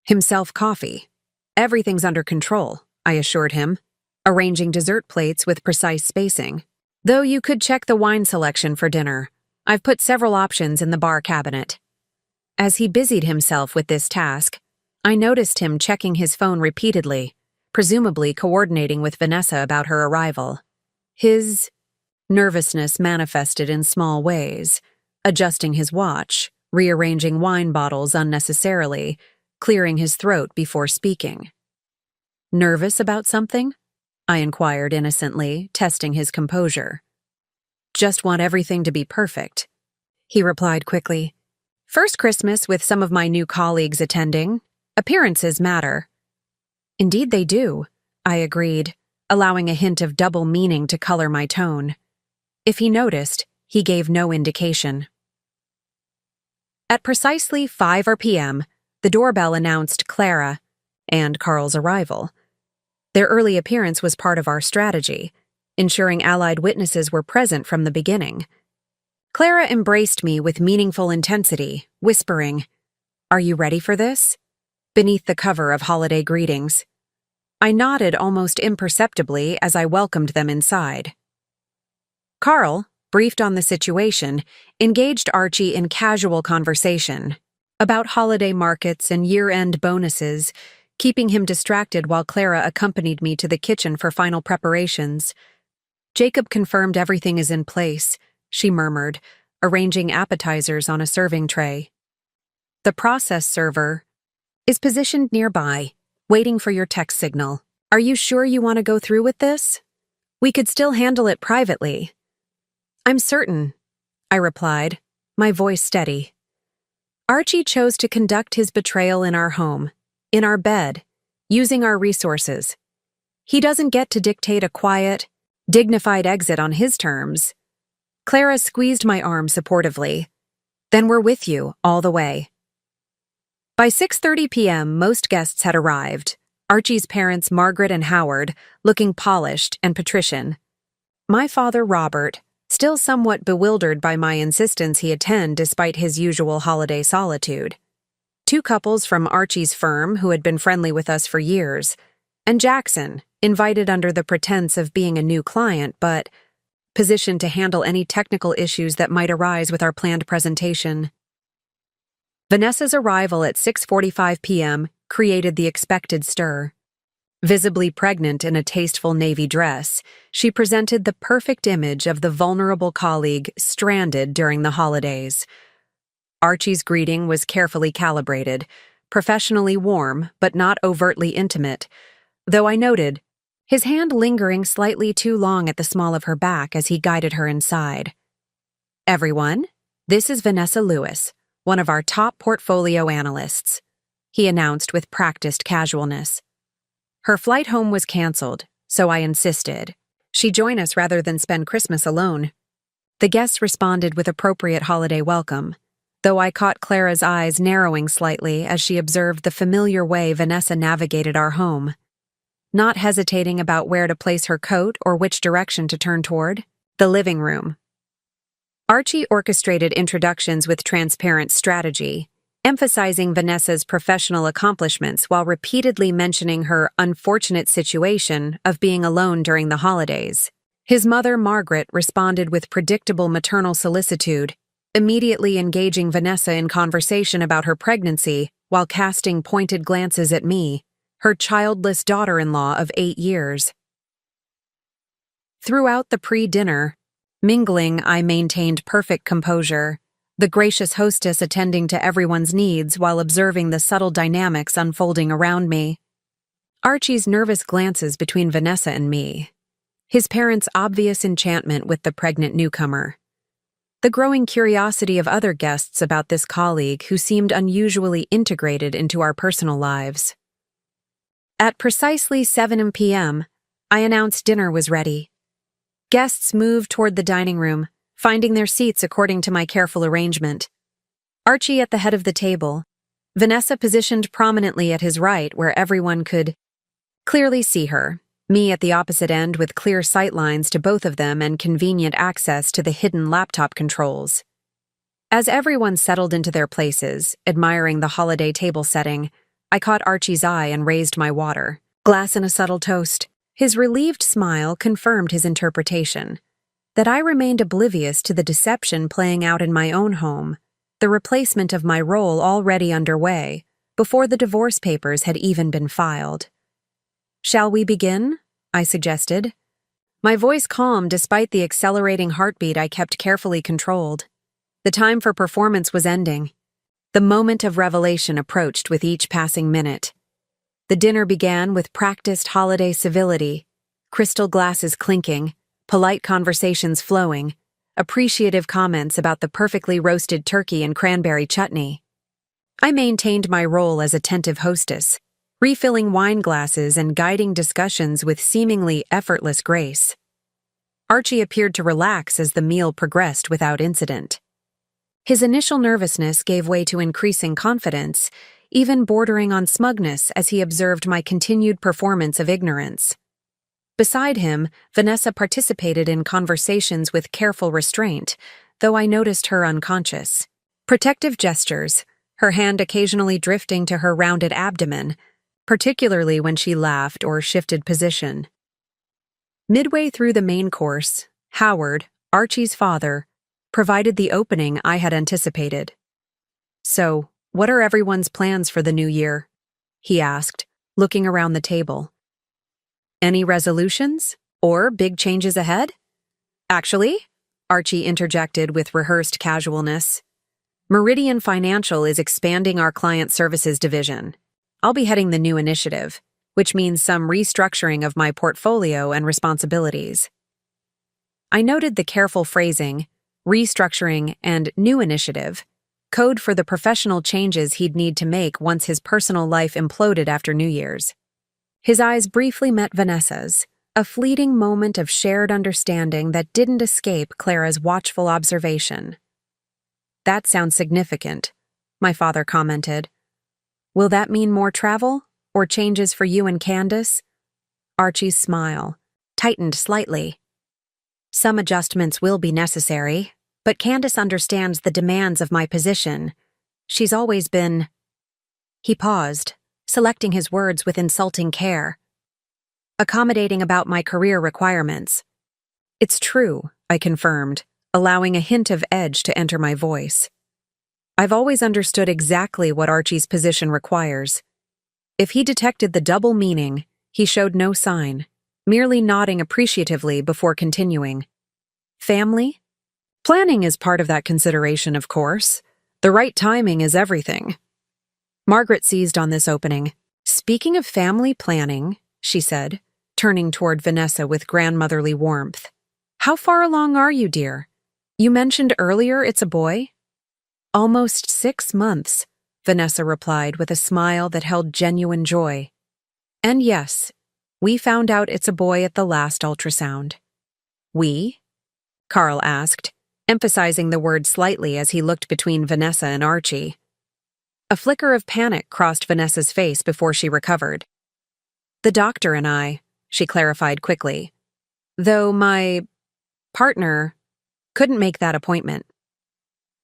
himself coffee. "Everything's under control," I assured him, arranging dessert plates with precise spacing. "Though you could check the wine selection for dinner. I've put several options in the bar cabinet." As he busied himself with this task, I noticed him checking his phone repeatedly, presumably coordinating with Vanessa about her arrival. His nervousness manifested in small ways, adjusting his watch, rearranging wine bottles unnecessarily, clearing his throat before speaking. "Nervous about something?" I inquired innocently, testing his composure. "Just want everything to be perfect," he replied quickly. "First Christmas with some of my new colleagues attending. Appearances matter." "Indeed they do," I agreed, allowing a hint of double meaning to color my tone. If he noticed, he gave no indication. At precisely 5 p.m., the doorbell announced Clara and Carl's arrival. Their early appearance was part of our strategy, ensuring allied witnesses were present from the beginning. Clara embraced me with meaningful intensity, whispering, "Are you ready for this?" beneath the cover of holiday greetings. I nodded almost imperceptibly as I welcomed them inside. Carl, briefed on the situation, engaged Archie in casual conversation about holiday markets and year-end bonuses, keeping him distracted while Clara accompanied me to the kitchen for final preparations. "Jacob confirmed everything is in place," she murmured, arranging appetizers on a serving tray. "The process server is positioned nearby, waiting for your text signal. Are you sure you want to go through with this? We could still handle it privately." "I'm certain," I replied, my voice steady. Archie chose to conduct his betrayal in our home, in our bed, using our resources. He doesn't get to dictate a quiet, dignified exit on his terms. Clara squeezed my arm supportively. Then we're with you all the way. By 6:30 p.m., most guests had arrived. Archie's parents, Margaret and Howard, looking polished and patrician. My father, Robert, still somewhat bewildered by my insistence he attend despite his usual holiday solitude. Two couples from Archie's firm who had been friendly with us for years, and Jackson, invited under the pretense of being a new client but positioned to handle any technical issues that might arise with our planned presentation. Vanessa's arrival at 6:45 p.m. created the expected stir. Visibly pregnant in a tasteful navy dress, she presented the perfect image of the vulnerable colleague stranded during the holidays. Archie's greeting was carefully calibrated, professionally warm but not overtly intimate, though I noted his hand lingering slightly too long at the small of her back as he guided her inside. Everyone, this is Vanessa Lewis, one of our top portfolio analysts, he announced with practiced casualness. Her flight home was canceled, so I insisted she join us rather than spend Christmas alone. The guests responded with appropriate holiday welcome, though I caught Clara's eyes narrowing slightly as she observed the familiar way Vanessa navigated our home. Not hesitating about where to place her coat or which direction to turn toward, the living room. Archie orchestrated introductions with transparent strategy, emphasizing Vanessa's professional accomplishments while repeatedly mentioning her unfortunate situation of being alone during the holidays. His mother, Margaret, responded with predictable maternal solicitude, immediately engaging Vanessa in conversation about her pregnancy while casting pointed glances at me, her childless daughter-in-law of 8 years. Throughout the pre-dinner mingling, I maintained perfect composure, the gracious hostess attending to everyone's needs while observing the subtle dynamics unfolding around me. Archie's nervous glances between Vanessa and me, his parents' obvious enchantment with the pregnant newcomer, the growing curiosity of other guests about this colleague who seemed unusually integrated into our personal lives. At precisely 7 p.m., I announced dinner was ready. Guests moved toward the dining room, finding their seats according to my careful arrangement. Archie at the head of the table, Vanessa positioned prominently at his right where everyone could clearly see her, me at the opposite end with clear sightlines to both of them and convenient access to the hidden laptop controls. As everyone settled into their places, admiring the holiday table setting, I caught Archie's eye and raised my water, glass and a subtle toast. His relieved smile confirmed his interpretation, that I remained oblivious to the deception playing out in my own home, the replacement of my role already underway, before the divorce papers had even been filed. "Shall we begin?" I suggested. My voice calm despite the accelerating heartbeat I kept carefully controlled. The time for performance was ending. The moment of revelation approached with each passing minute. The dinner began with practiced holiday civility, crystal glasses clinking, polite conversations flowing, appreciative comments about the perfectly roasted turkey and cranberry chutney. I maintained my role as attentive hostess, refilling wine glasses and guiding discussions with seemingly effortless grace. Archie appeared to relax as the meal progressed without incident. His initial nervousness gave way to increasing confidence, even bordering on smugness as he observed my continued performance of ignorance. Beside him, Vanessa participated in conversations with careful restraint, though I noticed her unconscious. Protective gestures, her hand occasionally drifting to her rounded abdomen, particularly when she laughed or shifted position. Midway through the main course, Howard, Archie's father, provided the opening I had anticipated. "So, what are everyone's plans for the new year?" he asked, looking around the table. "Any resolutions? Or big changes ahead?" "Actually," Archie interjected with rehearsed casualness, "Meridian Financial is expanding our client services division. I'll be heading the new initiative, which means some restructuring of my portfolio and responsibilities." I noted the careful phrasing, restructuring, and new initiative, code for the professional changes he'd need to make once his personal life imploded after New Year's. His eyes briefly met Vanessa's, a fleeting moment of shared understanding that didn't escape Clara's watchful observation. "That sounds significant," my father commented. "Will that mean more travel, or changes for you and Candace?" Archie's smile tightened slightly. "Some adjustments will be necessary, but Candace understands the demands of my position. She's always been—" He paused, selecting his words with insulting care. "Accommodating about my career requirements." "It's true," I confirmed, allowing a hint of edge to enter my voice. "I've always understood exactly what Archie's position requires." If he detected the double meaning, he showed no sign, merely nodding appreciatively before continuing. "Family? Planning is part of that consideration, of course. The right timing is everything." Margaret seized on this opening. "Speaking of family planning," she said, turning toward Vanessa with grandmotherly warmth. "How far along are you, dear? You mentioned earlier it's a boy?" "Almost 6 months," Vanessa replied with a smile that held genuine joy. "And yes, we found out it's a boy at the last ultrasound." "We?" Carl asked, emphasizing the word slightly as he looked between Vanessa and Archie. A flicker of panic crossed Vanessa's face before she recovered. "The doctor and I," she clarified quickly, "though my partner couldn't make that appointment."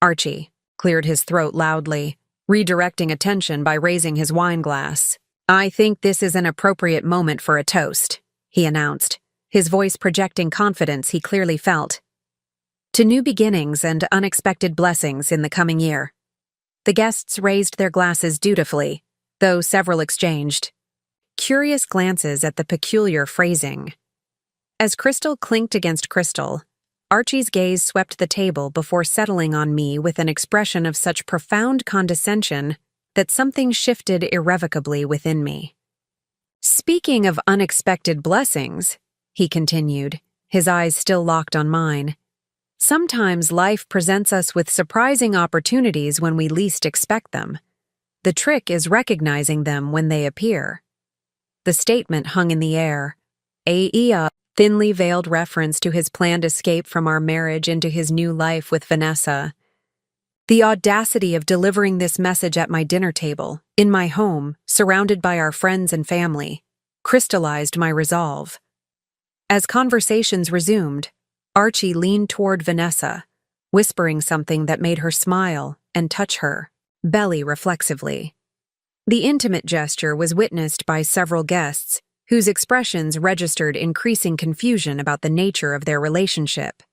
Archie cleared his throat loudly, redirecting attention by raising his wine glass. "I think this is an appropriate moment for a toast," he announced, his voice projecting confidence he clearly felt. "To new beginnings and unexpected blessings in the coming year." The guests raised their glasses dutifully, though several exchanged curious glances at the peculiar phrasing. As crystal clinked against crystal, Archie's gaze swept the table before settling on me with an expression of such profound condescension that something shifted irrevocably within me. "Speaking of unexpected blessings," he continued, his eyes still locked on mine, "sometimes life presents us with surprising opportunities when we least expect them. The trick is recognizing them when they appear." The statement hung in the air, a thinly veiled reference to his planned escape from our marriage into his new life with Vanessa. The audacity of delivering this message at my dinner table, in my home, surrounded by our friends and family, crystallized my resolve. As conversations resumed, Archie leaned toward Vanessa, whispering something that made her smile and touch her belly reflexively. The intimate gesture was witnessed by several guests, whose expressions registered increasing confusion about the nature of their relationship.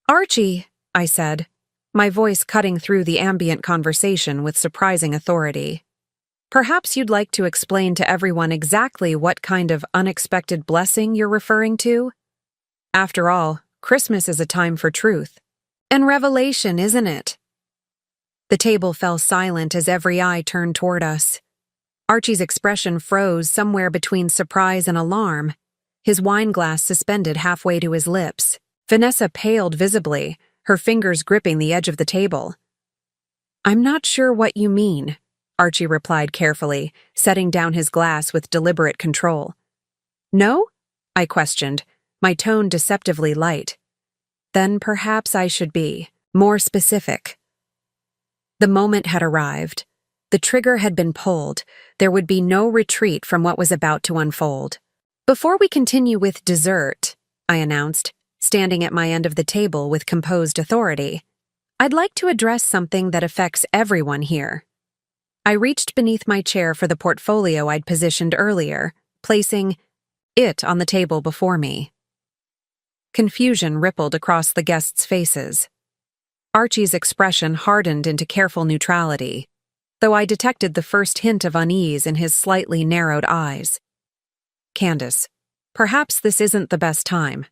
"Archie," I said, my voice cutting through the ambient conversation with surprising authority. "Perhaps you'd like to explain to everyone exactly what kind of unexpected blessing you're referring to? After all, Christmas is a time for truth and revelation, isn't it?" The table fell silent as every eye turned toward us. Archie's expression froze somewhere between surprise and alarm, his wine glass suspended halfway to his lips. Vanessa paled visibly, her fingers gripping the edge of the table. "I'm not sure what you mean," Archie replied carefully, setting down his glass with deliberate control. "No?" I questioned, my tone deceptively light. "Then perhaps I should be more specific." The moment had arrived. The trigger had been pulled. There would be no retreat from what was about to unfold. "Before we continue with dessert," I announced, standing at my end of the table with composed authority, "I'd like to address something that affects everyone here." I reached beneath my chair for the portfolio I'd positioned earlier, placing it on the table before me. Confusion rippled across the guests' faces. Archie's expression hardened into careful neutrality, though I detected the first hint of unease in his slightly narrowed eyes. "Candace, perhaps this isn't the best time,"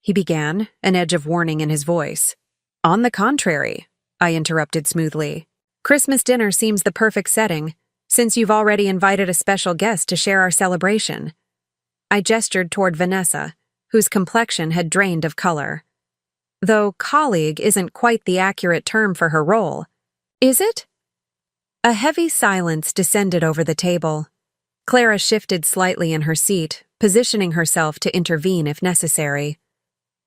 he began, an edge of warning in his voice. "On the contrary," I interrupted smoothly. "Christmas dinner seems the perfect setting, since you've already invited a special guest to share our celebration." I gestured toward Vanessa, whose complexion had drained of color. though colleague isn't quite the accurate term for her role. Is it? A heavy silence descended over the table. Clara shifted slightly in her seat, positioning herself to intervene if necessary.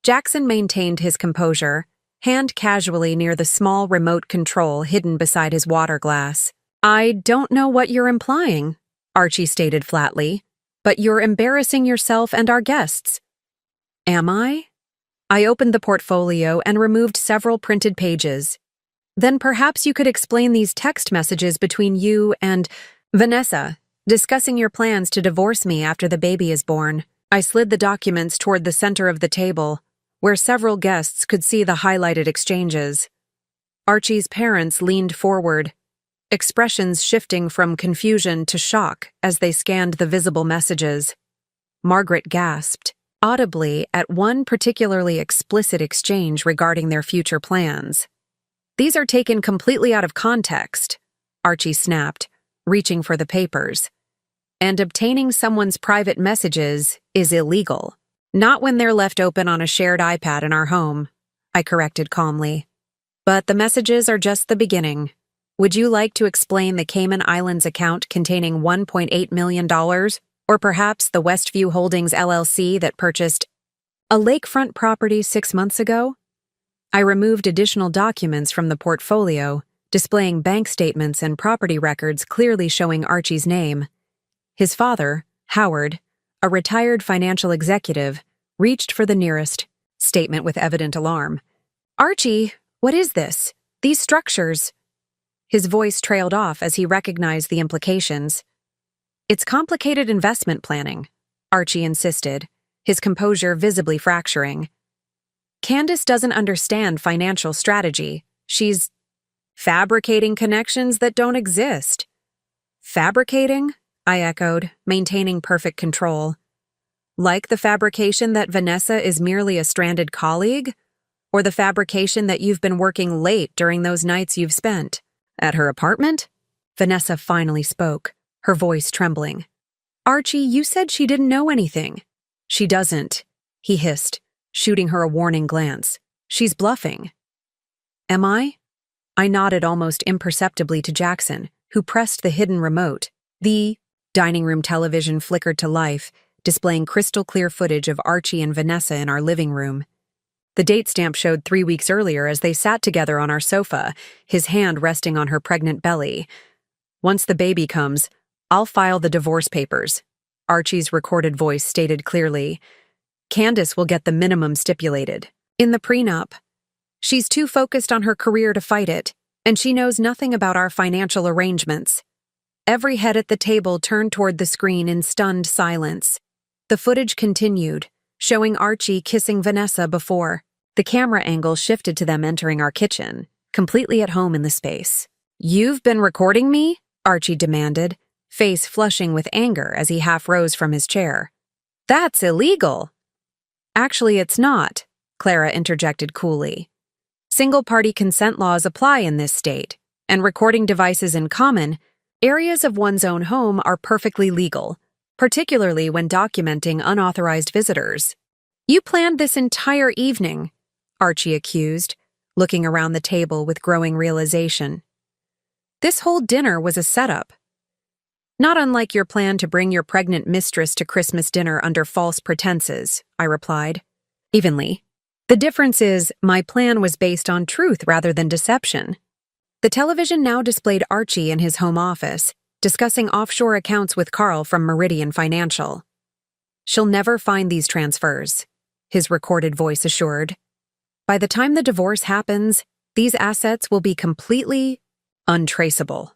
Jackson maintained his composure, hand casually near the small remote control hidden beside his water glass. I don't know what you're implying, Archie stated flatly, but you're embarrassing yourself and our guests. Am I? I opened the portfolio and removed several printed pages. Then perhaps you could explain these text messages between you and Vanessa, discussing your plans to divorce me after the baby is born. I slid the documents toward the center of the table, where several guests could see the highlighted exchanges. Archie's parents leaned forward, expressions shifting from confusion to shock as they scanned the visible messages. Margaret gasped, audibly at one particularly explicit exchange regarding their future plans. These are taken completely out of context, Archie snapped, reaching for the papers. And obtaining someone's private messages is illegal. Not when they're left open on a shared iPad in our home, I corrected calmly. But the messages are just the beginning. Would you like to explain the Cayman Islands account containing $1.8 million, or perhaps the Westview Holdings LLC that purchased a lakefront property 6 months ago? I removed additional documents from the portfolio, displaying bank statements and property records clearly showing Archie's name. His father, Howard, a retired financial executive, reached for the nearest statement with evident alarm. Archie, what is this? These structures? His voice trailed off as he recognized the implications. It's complicated investment planning, Archie insisted, his composure visibly fracturing. Candace doesn't understand financial strategy. She's fabricating connections that don't exist. Fabricating? I echoed, maintaining perfect control. Like the fabrication that Vanessa is merely a stranded colleague? Or the fabrication that you've been working late during those nights you've spent at her apartment? Vanessa finally spoke, her voice trembling. Archie, you said she didn't know anything. She doesn't, he hissed, shooting her a warning glance. She's bluffing. Am I? I nodded almost imperceptibly to Jackson, who pressed the hidden remote. The dining room television flickered to life, displaying crystal-clear footage of Archie and Vanessa in our living room. The date stamp showed 3 weeks earlier as they sat together on our sofa, his hand resting on her pregnant belly. Once the baby comes, I'll file the divorce papers, Archie's recorded voice stated clearly. Candace will get the minimum stipulated. In the prenup. She's too focused on her career to fight it, and she knows nothing about our financial arrangements. Every head at the table turned toward the screen in stunned silence. The footage continued, showing Archie kissing Vanessa before. The camera angle shifted to them entering our kitchen, completely at home in the space. You've been recording me? Archie demanded, face flushing with anger as he half rose from his chair. That's illegal. Actually, it's not, Clara interjected coolly. Single-party consent laws apply in this state, and recording devices in common, areas of one's own home are perfectly legal, particularly when documenting unauthorized visitors. You planned this entire evening, Archie accused, looking around the table with growing realization. This whole dinner was a setup. Not unlike your plan to bring your pregnant mistress to Christmas dinner under false pretenses, I replied, evenly. The difference is, my plan was based on truth rather than deception. The television now displayed Archie in his home office, discussing offshore accounts with Carl from Meridian Financial. She'll never find these transfers, his recorded voice assured. By the time the divorce happens, these assets will be completely untraceable.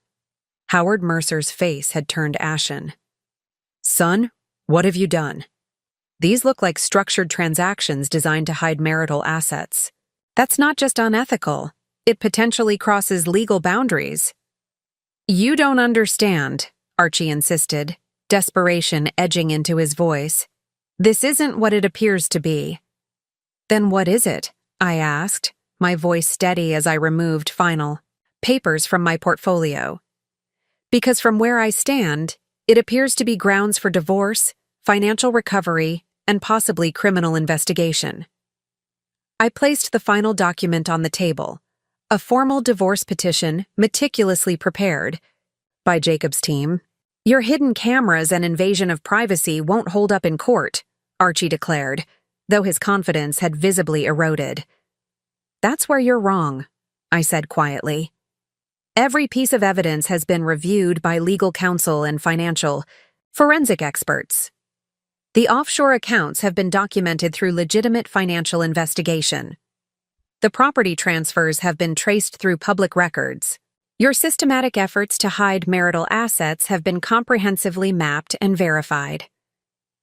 Howard Mercer's face had turned ashen. Son, what have you done? These look like structured transactions designed to hide marital assets. That's not just unethical. It potentially crosses legal boundaries. You don't understand, Archie insisted, desperation edging into his voice. This isn't what it appears to be. Then what is it? I asked, my voice steady as I removed final papers from my portfolio. Because from where I stand, it appears to be grounds for divorce, financial recovery, and possibly criminal investigation. I placed the final document on the table, a formal divorce petition meticulously prepared by Jacob's team. Your hidden cameras and invasion of privacy won't hold up in court, Archie declared, though his confidence had visibly eroded. That's where you're wrong, I said quietly. Every piece of evidence has been reviewed by legal counsel and forensic experts. The offshore accounts have been documented through legitimate financial investigation. The property transfers have been traced through public records. Your systematic efforts to hide marital assets have been comprehensively mapped and verified.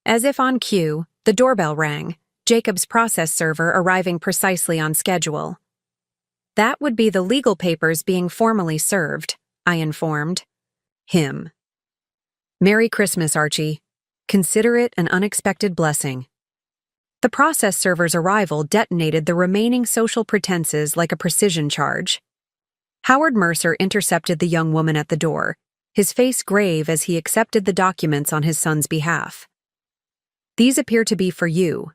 As if on cue, the doorbell rang, Jacob's process server arriving precisely on schedule. That would be the legal papers being formally served, I informed him. Merry Christmas, Archie. Consider it an unexpected blessing. The process server's arrival detonated the remaining social pretenses like a precision charge. Howard Mercer intercepted the young woman at the door, his face grave as he accepted the documents on his son's behalf. These appear to be for you,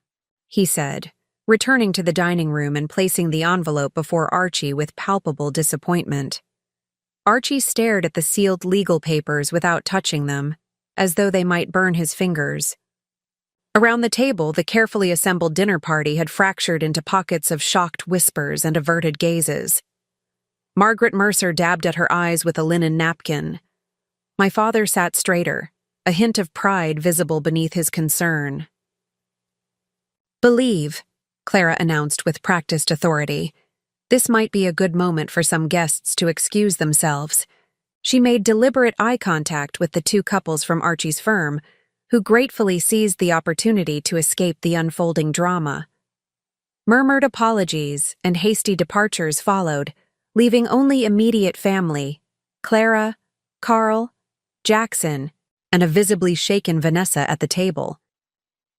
he said, returning to the dining room and placing the envelope before Archie with palpable disappointment. Archie stared at the sealed legal papers without touching them, as though they might burn his fingers. Around the table, the carefully assembled dinner party had fractured into pockets of shocked whispers and averted gazes. Margaret Mercer dabbed at her eyes with a linen napkin. My father sat straighter, a hint of pride visible beneath his concern. Believe, Clara announced with practiced authority. This might be a good moment for some guests to excuse themselves. She made deliberate eye contact with the two couples from Archie's firm, who gratefully seized the opportunity to escape the unfolding drama. Murmured apologies and hasty departures followed, leaving only immediate family, Clara, Carl, Jackson, and a visibly shaken Vanessa at the table.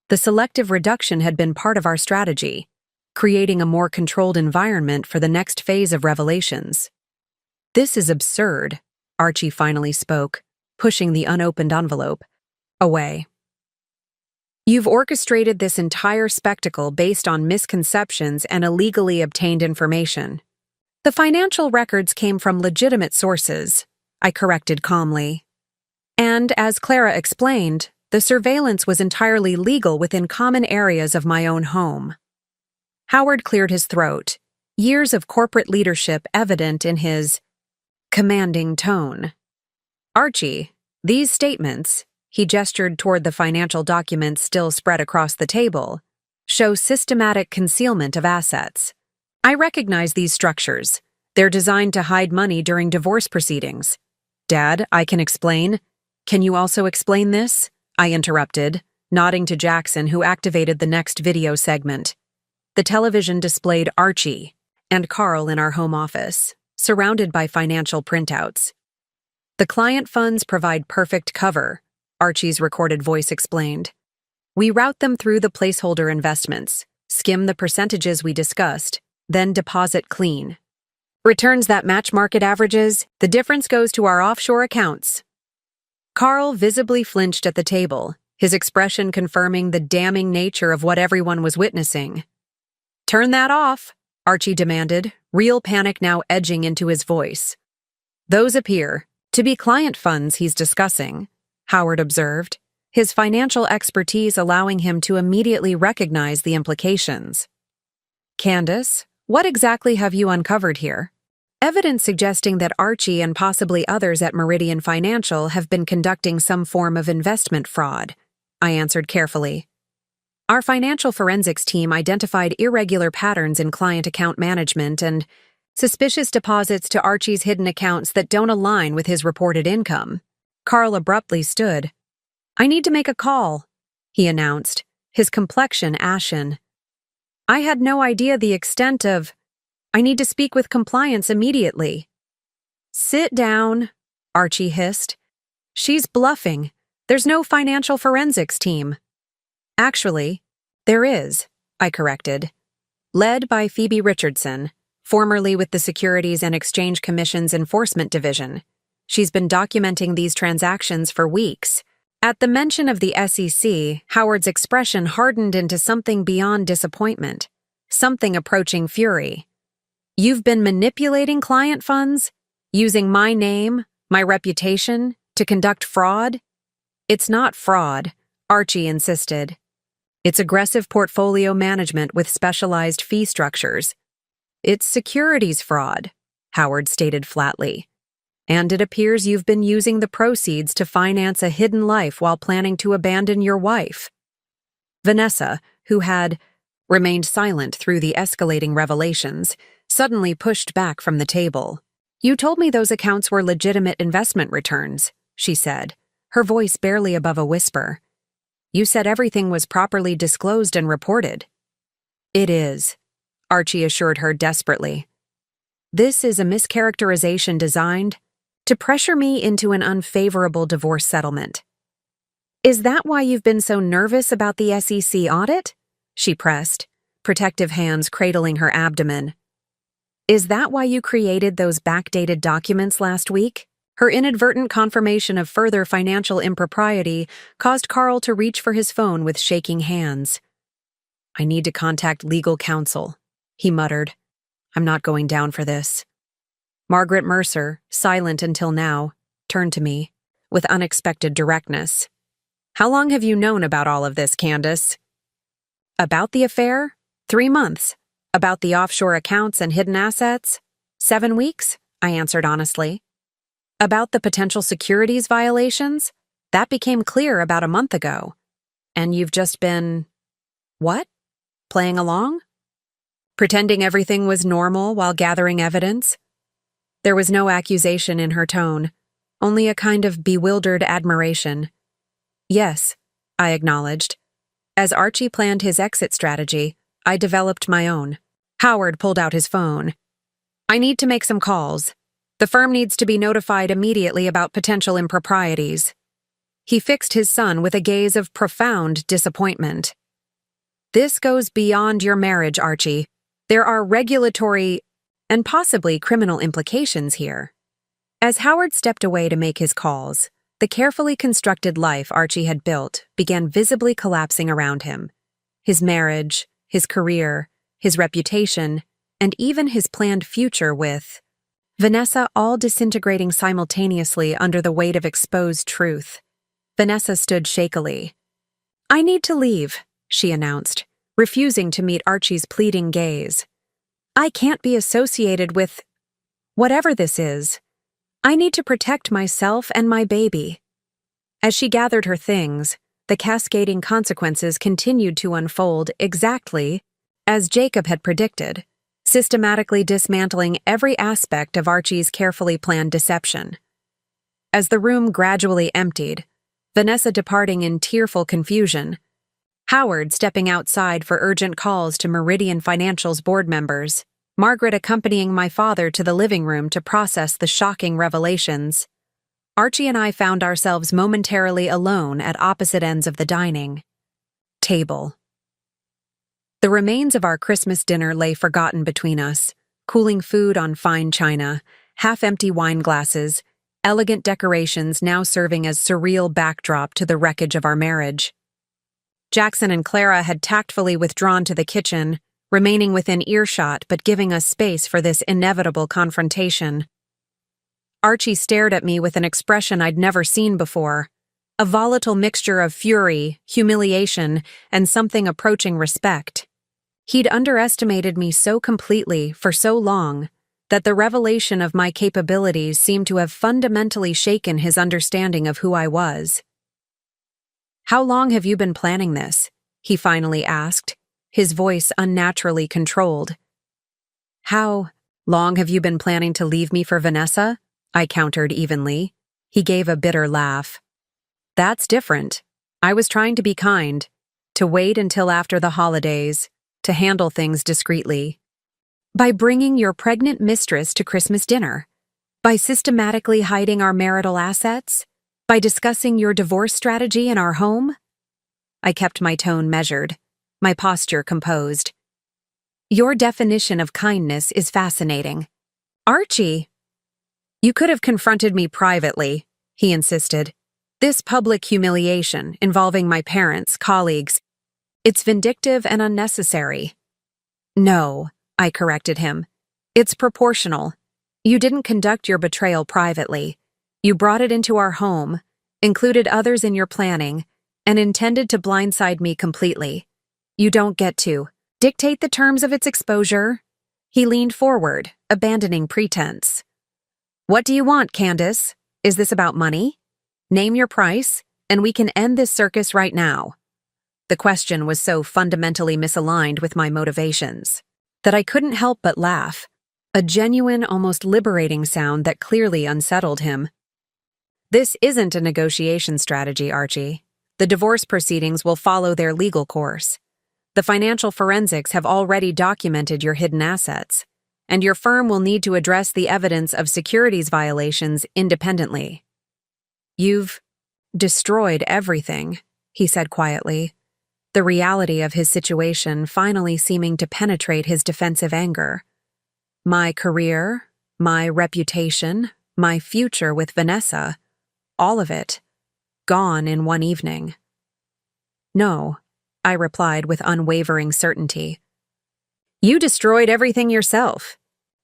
The selective reduction had been part of our strategy, creating a more controlled environment for the next phase of revelations. This is absurd, Archie finally spoke, pushing the unopened envelope away. You've orchestrated this entire spectacle based on misconceptions and illegally obtained information. The financial records came from legitimate sources, I corrected calmly. And, as Clara explained, the surveillance was entirely legal within common areas of my own home. Howard cleared his throat, years of corporate leadership evident in his commanding tone. Archie, these statements, he gestured toward the financial documents still spread across the table, show systematic concealment of assets. I recognize these structures. They're designed to hide money during divorce proceedings. Dad, I can explain. Can you also explain this? I interrupted, nodding to Jackson, who activated the next video segment. The television displayed Archie and Carl in our home office, surrounded by financial printouts. The client funds provide perfect cover, Archie's recorded voice explained. We route them through the placeholder investments, skim the percentages we discussed, then deposit clean. Returns that match market averages, the difference goes to our offshore accounts. Carl visibly flinched at the table, his expression confirming the damning nature of what everyone was witnessing. Turn that off, Archie demanded, real panic now edging into his voice. Those appear to be client funds he's discussing, Howard observed, his financial expertise allowing him to immediately recognize the implications. Candace, what exactly have you uncovered here? Evidence suggesting that Archie and possibly others at Meridian Financial have been conducting some form of investment fraud, I answered carefully. Our financial forensics team identified irregular patterns in client account management and suspicious deposits to Archie's hidden accounts that don't align with his reported income. Carl abruptly stood. I need to make a call, he announced, his complexion ashen. I had no idea the extent of... I need to speak with compliance immediately. Sit down, Archie hissed. She's bluffing. There's no financial forensics team. Actually, there is, I corrected. Led by Phoebe Richardson, formerly with the Securities and Exchange Commission's Enforcement Division. She's been documenting these transactions for weeks. At the mention of the SEC, Howard's expression hardened into something beyond disappointment. something approaching fury. You've been manipulating client funds, using my name, my reputation, to conduct fraud? It's not fraud, Archie insisted. It's aggressive portfolio management with specialized fee structures. It's securities fraud, Howard stated flatly. And it appears you've been using the proceeds to finance a hidden life while planning to abandon your wife. Vanessa, who had remained silent through the escalating revelations, suddenly pushed back from the table. You told me those accounts were legitimate investment returns, she said, her voice barely above a whisper. You said everything was properly disclosed and reported. It is, Archie assured her desperately. This is a mischaracterization designed to pressure me into an unfavorable divorce settlement. Is that why you've been so nervous about the SEC audit? She pressed, protective hands cradling her abdomen. Is that why you created those backdated documents last week? Her inadvertent confirmation of further financial impropriety caused Carl to reach for his phone with shaking hands. I need to contact legal counsel, he muttered. I'm not going down for this. Margaret Mercer, silent until now, turned to me with unexpected directness. How long have you known about all of this, Candace? About the affair? 3 months. About the offshore accounts and hidden assets? 7 weeks, I answered honestly. About the potential securities violations? That became clear about a month ago. And you've just been… what? Playing along? Pretending everything was normal while gathering evidence? There was no accusation in her tone, only a kind of bewildered admiration. Yes, I acknowledged. As Archie planned his exit strategy, I developed my own. Howard pulled out his phone. I need to make some calls. The firm needs to be notified immediately about potential improprieties. He fixed his son with a gaze of profound disappointment. This goes beyond your marriage, Archie. There are regulatory and possibly criminal implications here. As Howard stepped away to make his calls, the carefully constructed life Archie had built began visibly collapsing around him. His marriage, his career, his reputation, and even his planned future with Vanessa all disintegrating simultaneously under the weight of exposed truth. Vanessa stood shakily. I need to leave, she announced, refusing to meet Archie's pleading gaze. I can't be associated with whatever this is. I need to protect myself and my baby. As she gathered her things, the cascading consequences continued to unfold exactly as Jacob had predicted, systematically dismantling every aspect of Archie's carefully planned deception. As the room gradually emptied, Vanessa departing in tearful confusion, Howard stepping outside for urgent calls to Meridian Financial's board members, Margaret accompanying my father to the living room to process the shocking revelations, Archie and I found ourselves momentarily alone at opposite ends of the dining table. The remains of our Christmas dinner lay forgotten between us, cooling food on fine china, half-empty wine glasses, elegant decorations now serving as surreal backdrop to the wreckage of our marriage. Jackson and Clara had tactfully withdrawn to the kitchen, remaining within earshot but giving us space for this inevitable confrontation. Archie stared at me with an expression I'd never seen before, a volatile mixture of fury, humiliation, and something approaching respect. He'd underestimated me so completely for so long that the revelation of my capabilities seemed to have fundamentally shaken his understanding of who I was. How long have you been planning this? He finally asked, his voice unnaturally controlled. How long have you been planning to leave me for Vanessa? I countered evenly. He gave a bitter laugh. That's different. I was trying to be kind, to wait until after the holidays, to handle things discreetly. By bringing your pregnant mistress to Christmas dinner, by systematically hiding our marital assets, by discussing your divorce strategy in our home? I kept my tone measured, my posture composed. Your definition of kindness is fascinating. Archie! You could have confronted me privately, he insisted. This public humiliation involving my parents, colleagues, it's vindictive and unnecessary. No, I corrected him. It's proportional. You didn't conduct your betrayal privately. You brought it into our home, included others in your planning, and intended to blindside me completely. You don't get to dictate the terms of its exposure. He leaned forward, abandoning pretense. What do you want, Candace? Is this about money? Name your price, and we can end this circus right now. The question was so fundamentally misaligned with my motivations that I couldn't help but laugh, a genuine, almost liberating sound that clearly unsettled him. This isn't a negotiation strategy, Archie. The divorce proceedings will follow their legal course. The financial forensics have already documented your hidden assets, and your firm will need to address the evidence of securities violations independently. You've destroyed everything, he said quietly, the reality of his situation finally seeming to penetrate his defensive anger. My career, my reputation, my future with Vanessa, all of it, gone in one evening. No, I replied with unwavering certainty. You destroyed everything yourself.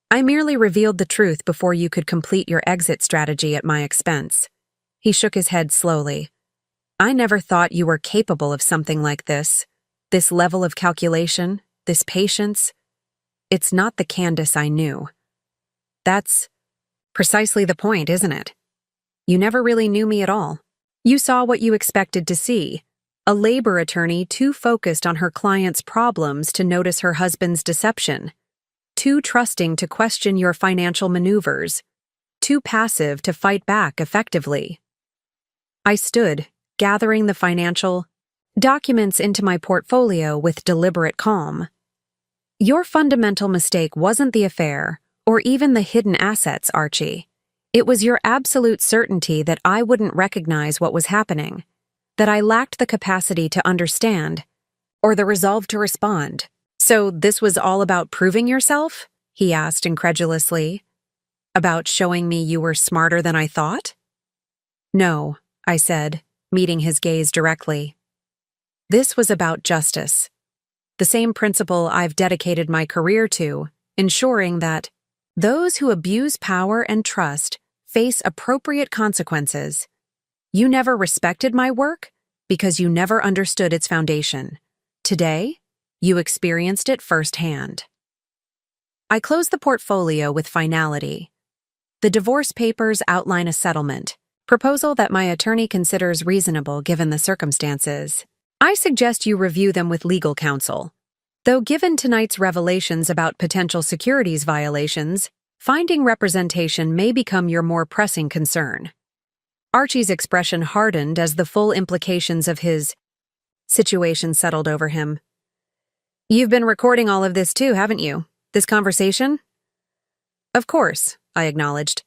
I merely revealed the truth before you could complete your exit strategy at my expense. He shook his head slowly. I never thought you were capable of something like this level of calculation, this patience. It's not the Candace I knew. That's precisely the point, isn't it? You never really knew me at all. You saw what you expected to see, a labor attorney too focused on her client's problems to notice her husband's deception, too trusting to question your financial maneuvers, too passive to fight back effectively. I stood, gathering the financial documents into my portfolio with deliberate calm. Your fundamental mistake wasn't the affair, or even the hidden assets, Archie. It was your absolute certainty that I wouldn't recognize what was happening, that I lacked the capacity to understand, or the resolve to respond. So this was all about proving yourself? He asked incredulously. About showing me you were smarter than I thought? No, I said, meeting his gaze directly. This was about justice. The same principle I've dedicated my career to, ensuring that those who abuse power and trust face appropriate consequences. You never respected my work because you never understood its foundation. Today, you experienced it firsthand. I closed the portfolio with finality. The divorce papers outline a settlement, proposal that my attorney considers reasonable given the circumstances. I suggest you review them with legal counsel. Though given tonight's revelations about potential securities violations, finding representation may become your more pressing concern. Archie's expression hardened as the full implications of his situation settled over him. You've been recording all of this too, haven't you? This conversation? Of course, I acknowledged.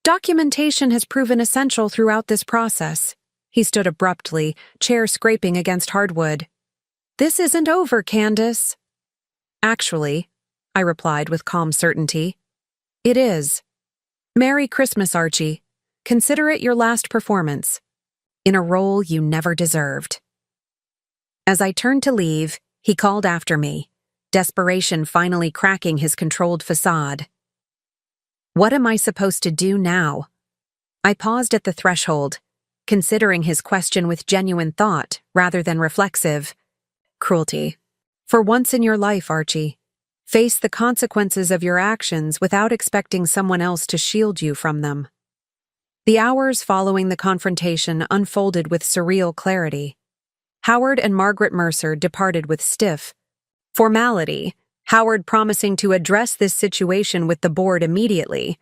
Documentation has proven essential throughout this process. He stood abruptly, chair scraping against hardwood. This isn't over, Candace. Actually, I replied with calm certainty. It is. Merry Christmas, Archie. Consider it your last performance, in a role you never deserved. As I turned to leave, he called after me, desperation finally cracking his controlled facade. What am I supposed to do now? I paused at the threshold, considering his question with genuine thought rather than reflexive. Cruelty. For once in your life, Archie, face the consequences of your actions without expecting someone else to shield you from them. The hours following the confrontation unfolded with surreal clarity. Howard and Margaret Mercer departed with stiff formality, Howard promising to address this situation with the board immediately,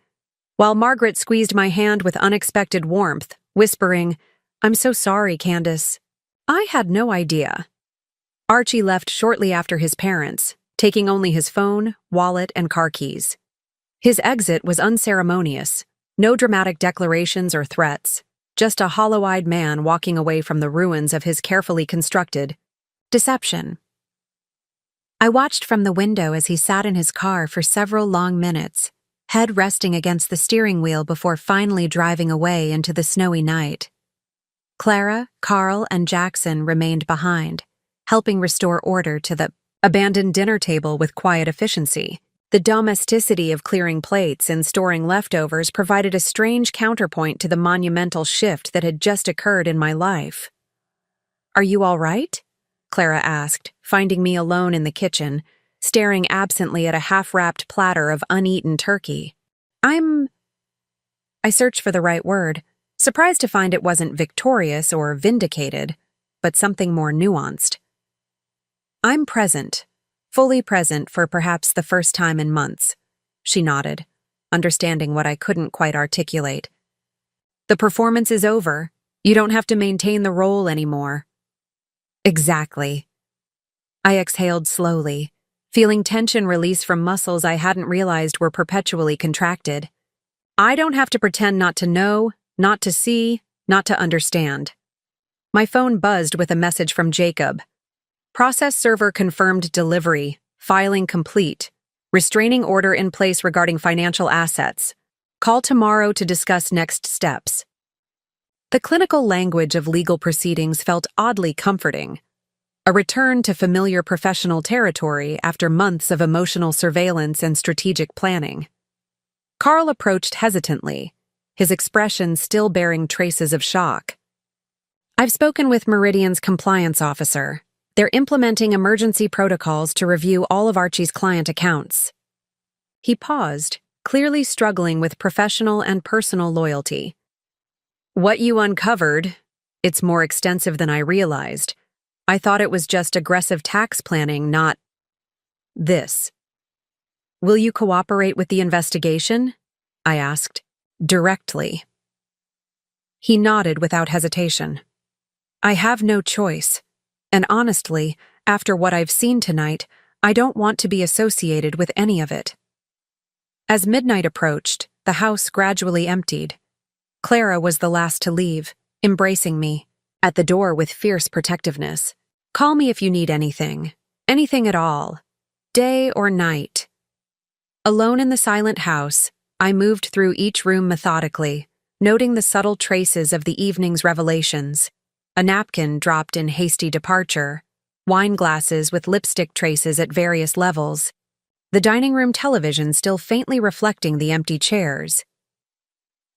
while Margaret squeezed my hand with unexpected warmth, whispering, "I'm so sorry, Candace. I had no idea." Archie left shortly after his parents, taking only his phone, wallet, and car keys. His exit was unceremonious. No dramatic declarations or threats, just a hollow-eyed man walking away from the ruins of his carefully constructed deception. I watched from the window as he sat in his car for several long minutes, head resting against the steering wheel before finally driving away into the snowy night. Clara, Carl, and Jackson remained behind, helping restore order to the Abandoned dinner table with quiet efficiency. The domesticity of clearing plates and storing leftovers provided a strange counterpoint to the monumental shift that had just occurred in my life. "Are you all right?" Clara asked, finding me alone in the kitchen, staring absently at a half-wrapped platter of uneaten turkey. I searched for the right word, surprised to find it wasn't victorious or vindicated, but something more nuanced. "I'm present, fully present for perhaps the first time in months," she nodded, understanding what I couldn't quite articulate. "The performance is over. You don't have to maintain the role anymore." "Exactly." I exhaled slowly, feeling tension release from muscles I hadn't realized were perpetually contracted. I don't have to pretend not to know, not to see, not to understand. My phone buzzed with a message from Jacob. "Process server confirmed delivery, filing complete, restraining order in place regarding financial assets. Call tomorrow to discuss next steps." The clinical language of legal proceedings felt oddly comforting. A return to familiar professional territory after months of emotional surveillance and strategic planning. Carl approached hesitantly, his expression still bearing traces of shock. "I've spoken with Meridian's compliance officer. They're implementing emergency protocols to review all of Archie's client accounts." He paused, clearly struggling with professional and personal loyalty. "What you uncovered, it's more extensive than I realized. I thought it was just aggressive tax planning, not this." "Will you cooperate with the investigation?" I asked, directly. He nodded without hesitation. "I have no choice. And honestly, after what I've seen tonight, I don't want to be associated with any of it." As midnight approached, the house gradually emptied. Clara was the last to leave, embracing me, at the door with fierce protectiveness. "Call me if you need anything. Anything at all. Day or night." Alone in the silent house, I moved through each room methodically, noting the subtle traces of the evening's revelations. A napkin dropped in hasty departure, wine glasses with lipstick traces at various levels, the dining room television still faintly reflecting the empty chairs.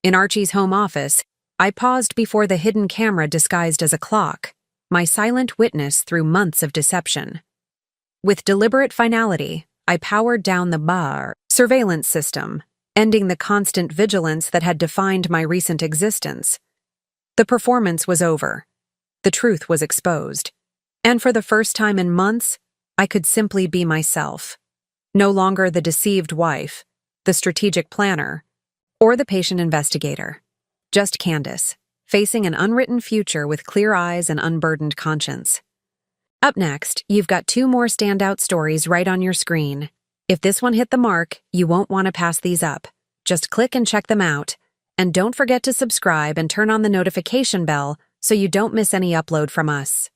In Archie's home office, I paused before the hidden camera disguised as a clock, my silent witness through months of deception. With deliberate finality, I powered down the surveillance system, ending the constant vigilance that had defined my recent existence. The performance was over. The truth was exposed. And for the first time in months, I could simply be myself. No longer the deceived wife, the strategic planner, or the patient investigator. Just Candace, facing an unwritten future with clear eyes and unburdened conscience. Up next, you've got 2 more standout stories right on your screen. If this one hit the mark, you won't want to pass these up. Just click and check them out. And don't forget to subscribe and turn on the notification bell so you don't miss any upload from us.